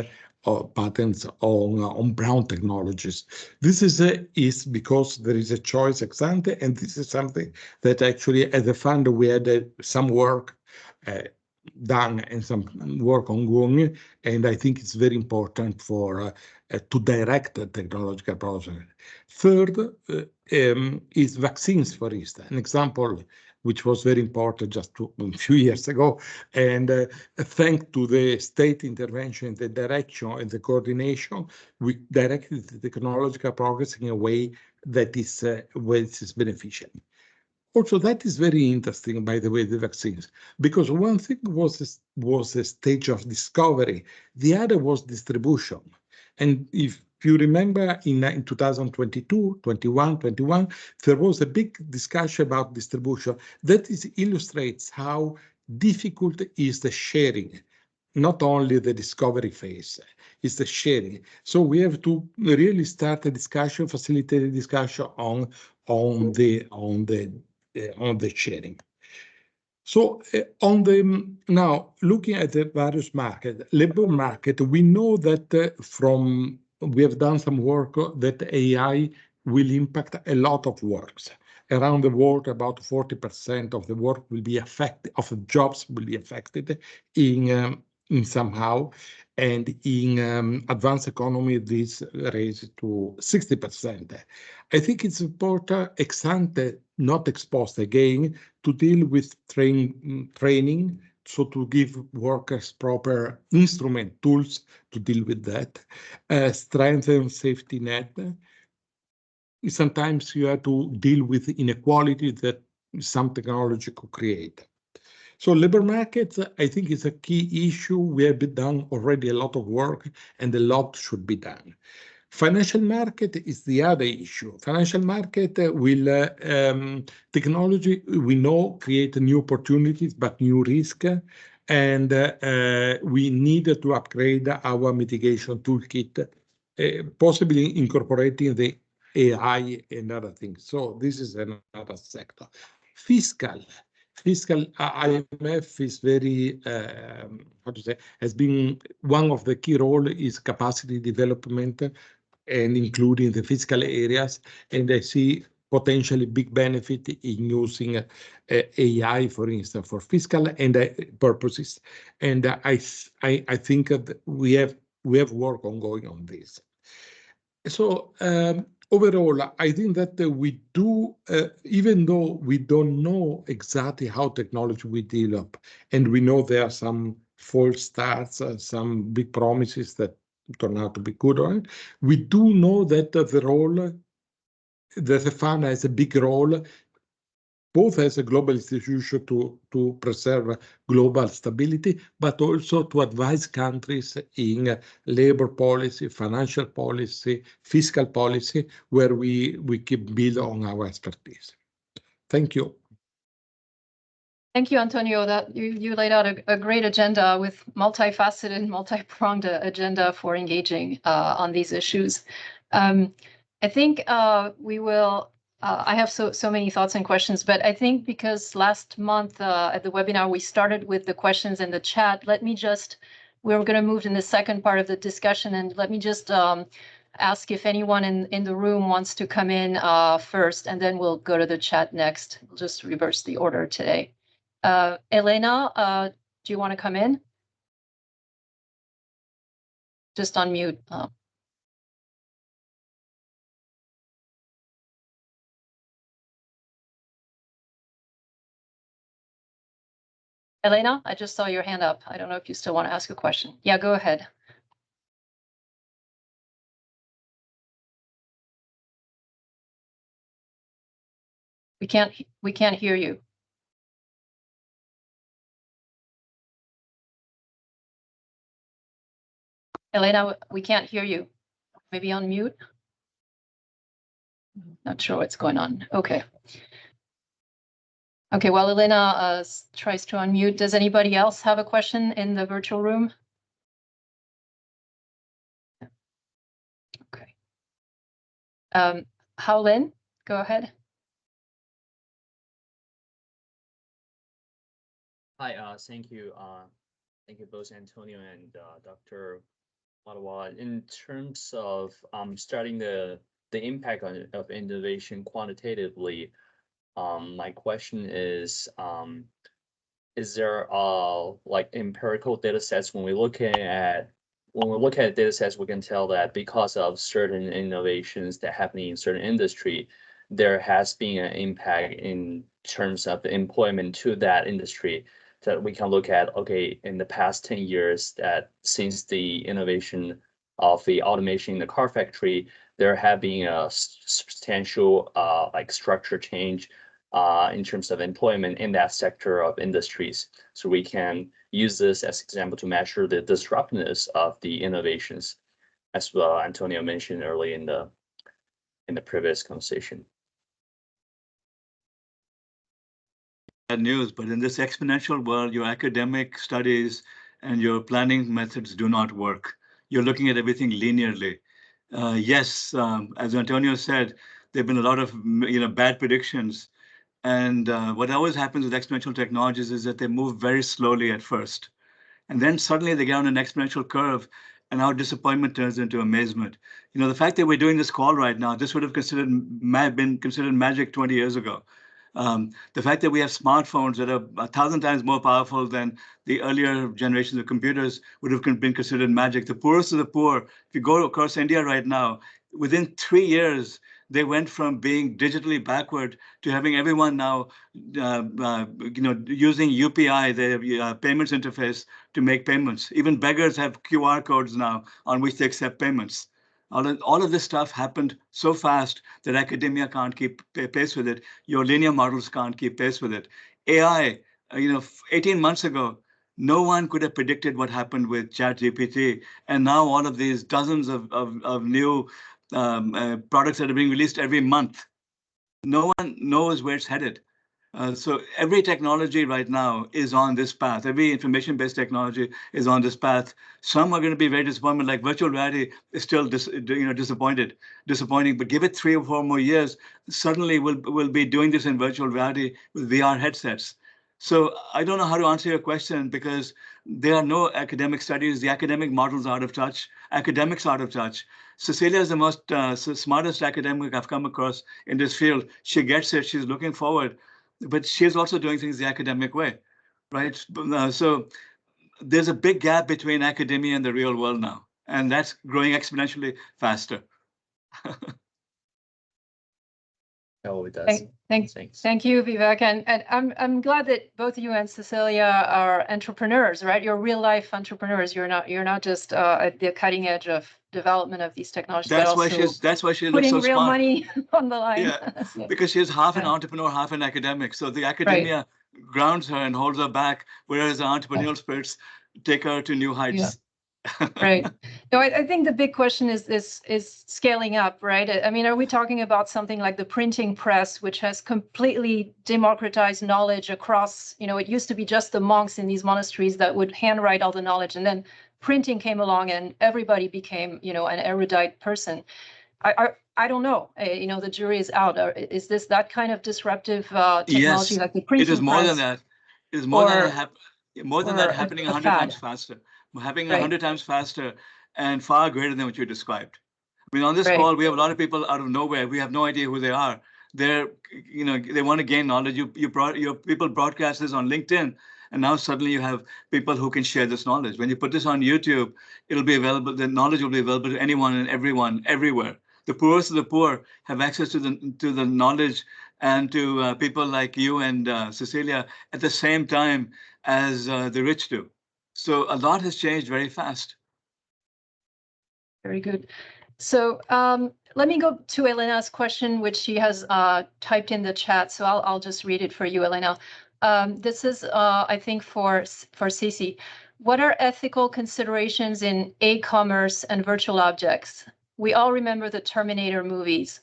patents on brown technologies. This is because there is a choice ex ante, and this is something that actually as a fund we had some work done and some work ongoing, and I think it's very important for to direct the technological process. Third is vaccines, for instance, an example which was very important just a few years ago, and thanks to the state intervention, the direction and the coordination, we directed the technological progress in a way that is beneficial. Also, that is very interesting, by the way, the vaccines, because one thing was a stage of discovery, the other was distribution. And if you remember in 2022, 21, there was a big discussion about distribution. That illustrates how difficult is the sharing, not only the discovery phase, it's the sharing. So we have to really start a discussion, facilitate a discussion on the sharing. So now looking at the various market, labor market, we know that we have done some work that AI will impact a lot of works. Around the world, about 40% of the work will be affected, of the jobs will be affected in somehow, and in advanced economy, this raised to 60%. I think it's important ex ante, not ex post again, to deal with training, so to give workers proper instrument tools to deal with that, strengthen safety net. Sometimes you have to deal with inequality that some technology could create. So labor markets, I think, is a key issue. We have done already a lot of work, and a lot should be done. Financial market is the other issue. Financial market will, technology, we know, create new opportunities, but new risk. And we need to upgrade our mitigation toolkit, possibly incorporating the AI and other things. So this is another sector. Fiscal IMF is very, has been one of the key role is capacity development and including the fiscal areas. And I see potentially big benefit in using AI, for instance, for fiscal and purposes. And I think that we have work ongoing on this. So overall, I think that we do, even though we don't know exactly how technology will develop, and we know there are some false starts, some big promises that turn out to be good on it, we do know that the role, that the fund has a big role, both as a global institution to preserve global stability, but also to advise countries in labor policy, financial policy, fiscal policy, where we keep build on our expertise. Thank you. Thank you, Antonio. That you laid out a great agenda with multifaceted, multi-pronged agenda for engaging on these issues. I think we will. I have so many thoughts and questions, but I think because last month at the webinar we started with the questions in the chat. We're going to move in the second part of the discussion, and let me just ask if anyone in the room wants to come in first, and then we'll go to the chat next. We'll just reverse the order today. Elena, do you want to come in? Just unmute. Elena, I just saw your hand up. I don't know if you still want to ask a question. Yeah, go ahead. We can't hear you. Elena, we can't hear you. Maybe on mute. Not sure what's going on. Okay. Okay, while Elena tries to unmute, does anybody else have a question in the virtual room? Okay. Hao-Lin, go ahead. Hi, thank you. Thank you both Antonio and Dr. Wadhwa. In terms of studying the impact of innovation quantitatively, my question is there like empirical data sets when we look at data sets, we can tell that because of certain innovations that happen in certain industry, there has been an impact in terms of the employment to that industry, that we can look at, okay, in the past 10 years, that since the innovation of the automation in the car factory, there have been a substantial like structure change in terms of employment in that sector of industries. So we can use this as example to measure the disruptiveness of the innovations, as well Antonio mentioned early in the previous conversation. Bad news, but in this exponential world, your academic studies and your planning methods do not work. You're looking at everything linearly. Yes, as Antonio said, there've been a lot of bad predictions. And what always happens with exponential technologies is that they move very slowly at first. And then suddenly they get on an exponential curve, and our disappointment turns into amazement. The fact that we're doing this call right now, this would have been considered magic 20 years ago. The fact that we have smartphones that are 1,000 times more powerful than the earlier generations of computers would have been considered magic. The poorest of the poor, if you go across India right now, within 3 years, they went from being digitally backward to having everyone now, using UPI, the payments interface, to make payments. Even beggars have QR codes now on which they accept payments. All of this stuff happened so fast that academia can't keep pace with it. Your linear models can't keep pace with it. AI, 18 months ago, no one could have predicted what happened with ChatGPT. And now all of these dozens of new products that are being released every month. No one knows where it's headed. So every technology right now is on this path. Every information-based technology is on this path. Some are going to be very disappointed, like virtual reality is still disappointing. But give it 3 or 4 more years, suddenly we'll be doing this in virtual reality with VR headsets. So I don't know how to answer your question, because there are no academic studies. The academic models are out of touch. Academics are out of touch. Cecilia is the most smartest academic I've come across in this field. She gets it. She's looking forward. But she's also doing things the academic way, right? So there's a big gap between academia and the real world now, and that's growing exponentially faster. Oh, it does. Thanks. Thank you, Vivek. And I'm glad that both you and Cecilia are entrepreneurs, right? You're real life entrepreneurs. You're not just at the cutting edge of development of these technologies. That's but why also that's why she looks putting so real smart. money on the line. Yeah, So, because she's half an yeah. entrepreneur, half an academic. So the academia grounds her and holds her back, whereas the entrepreneurial spirits take her to new heights. Yeah. Right. No, I think the big question is scaling up, right? I mean, are we talking about something like the printing press, which has completely democratized knowledge across, it used to be just the monks in these monasteries that would handwrite all the knowledge, and then printing came along and everybody became, an erudite person. I don't know. The jury is out. Is this that kind of disruptive technology, Yes, like the printing it is more press? than that. It is more than that or happening a 100 fad. times faster, happening Right. 100 times faster, and far greater than what you described. I mean, on this Right. call, we have a lot of people out of nowhere. We have no idea who they are. They're, they want to gain knowledge. You brought your people broadcast this on LinkedIn, and now suddenly you have people who can share this knowledge. When you put this on YouTube, it'll be available. The knowledge will be available to anyone and everyone, everywhere. The poorest of the poor have access to the knowledge and to people like you and Cecilia at the same time as the rich do. So a lot has changed very fast. Very good. So let me go to Elena's question, which she has typed in the chat. So I'll just read it for you, Elena. This is, I think, for Ceci. What are ethical considerations in e-commerce and virtual objects? We all remember the Terminator movies.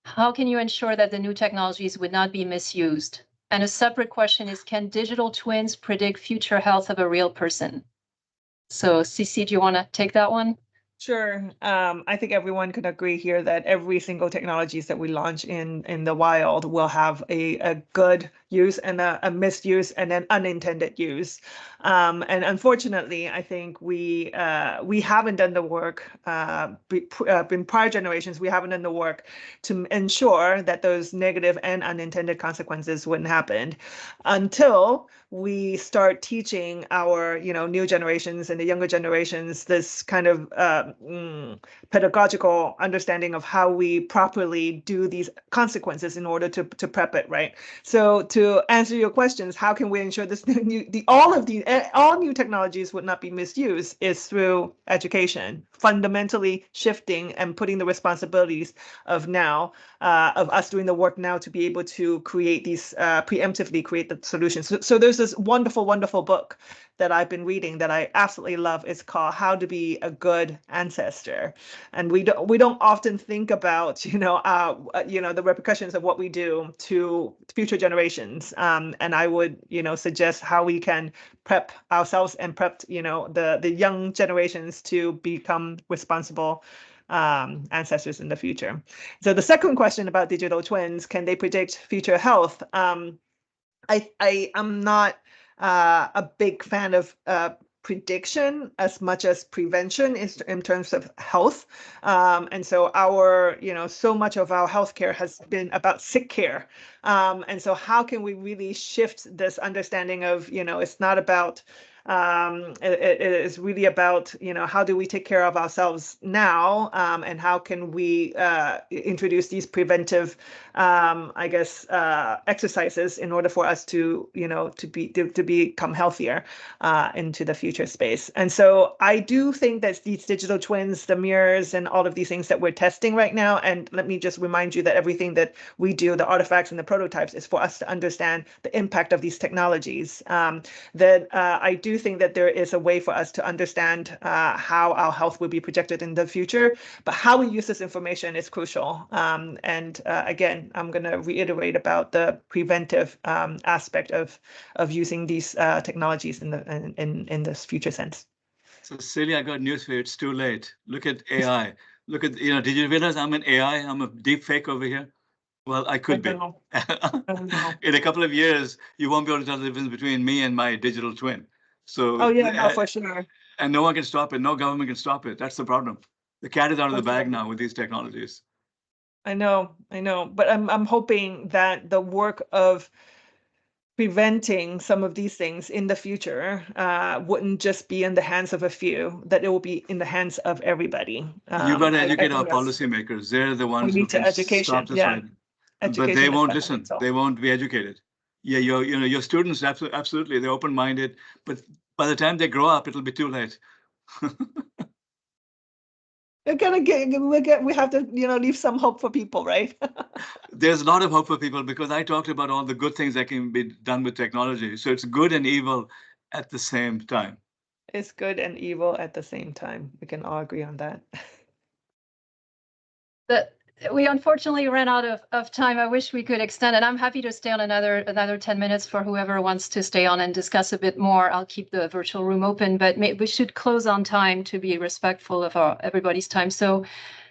How can you ensure that the new technologies would not be misused? And a separate question is, can digital twins predict future health of a real person? So Ceci, do you want to take that one? Sure. I think everyone can agree here that every single technologies that we launch in the wild will have a good use and a misuse and an unintended use. And unfortunately, I think we haven't done the work in prior generations. We haven't done the work to ensure that those negative and unintended consequences wouldn't happen until we start teaching our new generations and the younger generations this kind of pedagogical understanding of how we properly do these consequences in order to prep it, right? So to answer your questions, how can we ensure this all new technologies would not be misused is through education, fundamentally shifting and putting the responsibilities of us doing the work now to be able to create these preemptively create the solutions. So there's this wonderful book that I've been reading that I absolutely love. It's called How to Be a Good Ancestor. And we don't often think about, the repercussions of what we do to future generations. And I would, suggest how we can prep ourselves and prep, the young generations to become responsible ancestors in the future. So the second question about digital twins, can they predict future health? I am not a big fan of prediction as much as prevention in terms of health. And so so much of our healthcare has been about sick care. And so how can we really shift this understanding of, it's not about, it is really about, how do we take care of ourselves now, and how can we introduce these preventive, exercises in order for us to, to become healthier into the future space. And so I do think that these digital twins, the mirrors, and all of these things that we're testing right now, and let me just remind you that everything that we do, the artifacts and the prototypes, is for us to understand the impact of these technologies. I do think that there is a way for us to understand how our health will be projected in the future, but how we use this information is crucial. Again, I'm going to reiterate about the preventive aspect of using these technologies in this future sense. So Celia, I got news for you. It's too late. Look at AI. Look at, did you realize I'm an AI? I'm a deep fake over here. Well, I could be. In a couple of years, you won't be able to tell the difference between me and my digital twin. So, oh yeah, no, for sure. And no one can stop it. No government can stop it. That's the problem. The cat is out of the bag now with these technologies. I know, but I'm hoping that the work of preventing some of these things in the future wouldn't just be in the hands of a few, that it will be in the hands of everybody. You've got to educate our policymakers. They're the ones who can stop this. Yeah. Education but they is won't listen. fundamental. They won't be educated. Yeah, your students absolutely they're open-minded, but by the time they grow up, it'll be too late. We have to, leave some hope for people, right? There's a lot of hope for people because I talked about all the good things that can be done with technology. So it's good and evil at the same time. It's good and evil at the same time. We can all agree on that. We unfortunately ran out of time. I wish we could extend it. I'm happy to stay on another 10 minutes for whoever wants to stay on and discuss a bit more. I'll keep the virtual room open, but we should close on time to be respectful of everybody's time. So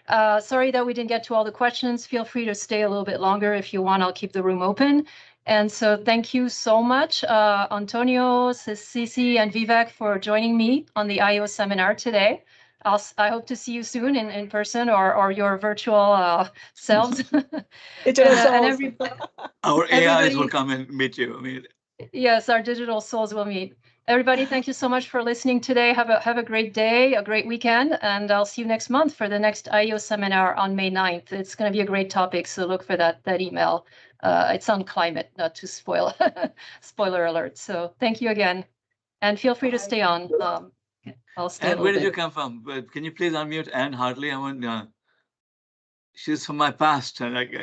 sorry that we didn't get to all the questions. Feel free to stay a little bit longer if you want. I'll keep the room open. And so thank you so much, Antonio, Cecilia, and Vivek for joining me on the IEO seminar today. I hope to see you soon in person or your virtual selves. Our AIs will come and meet you. I mean, yes, our digital souls will meet. Everybody, thank you so much for listening today. Have a great day, a great weekend, and I'll see you next month for the next IEO seminar on May 9th. It's going to be a great topic, so look for that email. It's on climate, not to spoil spoiler alert. So thank you again, and feel free to stay on. I'll stay. And where did you come from? Can you please unmute Anne Hartley? She's from my past, and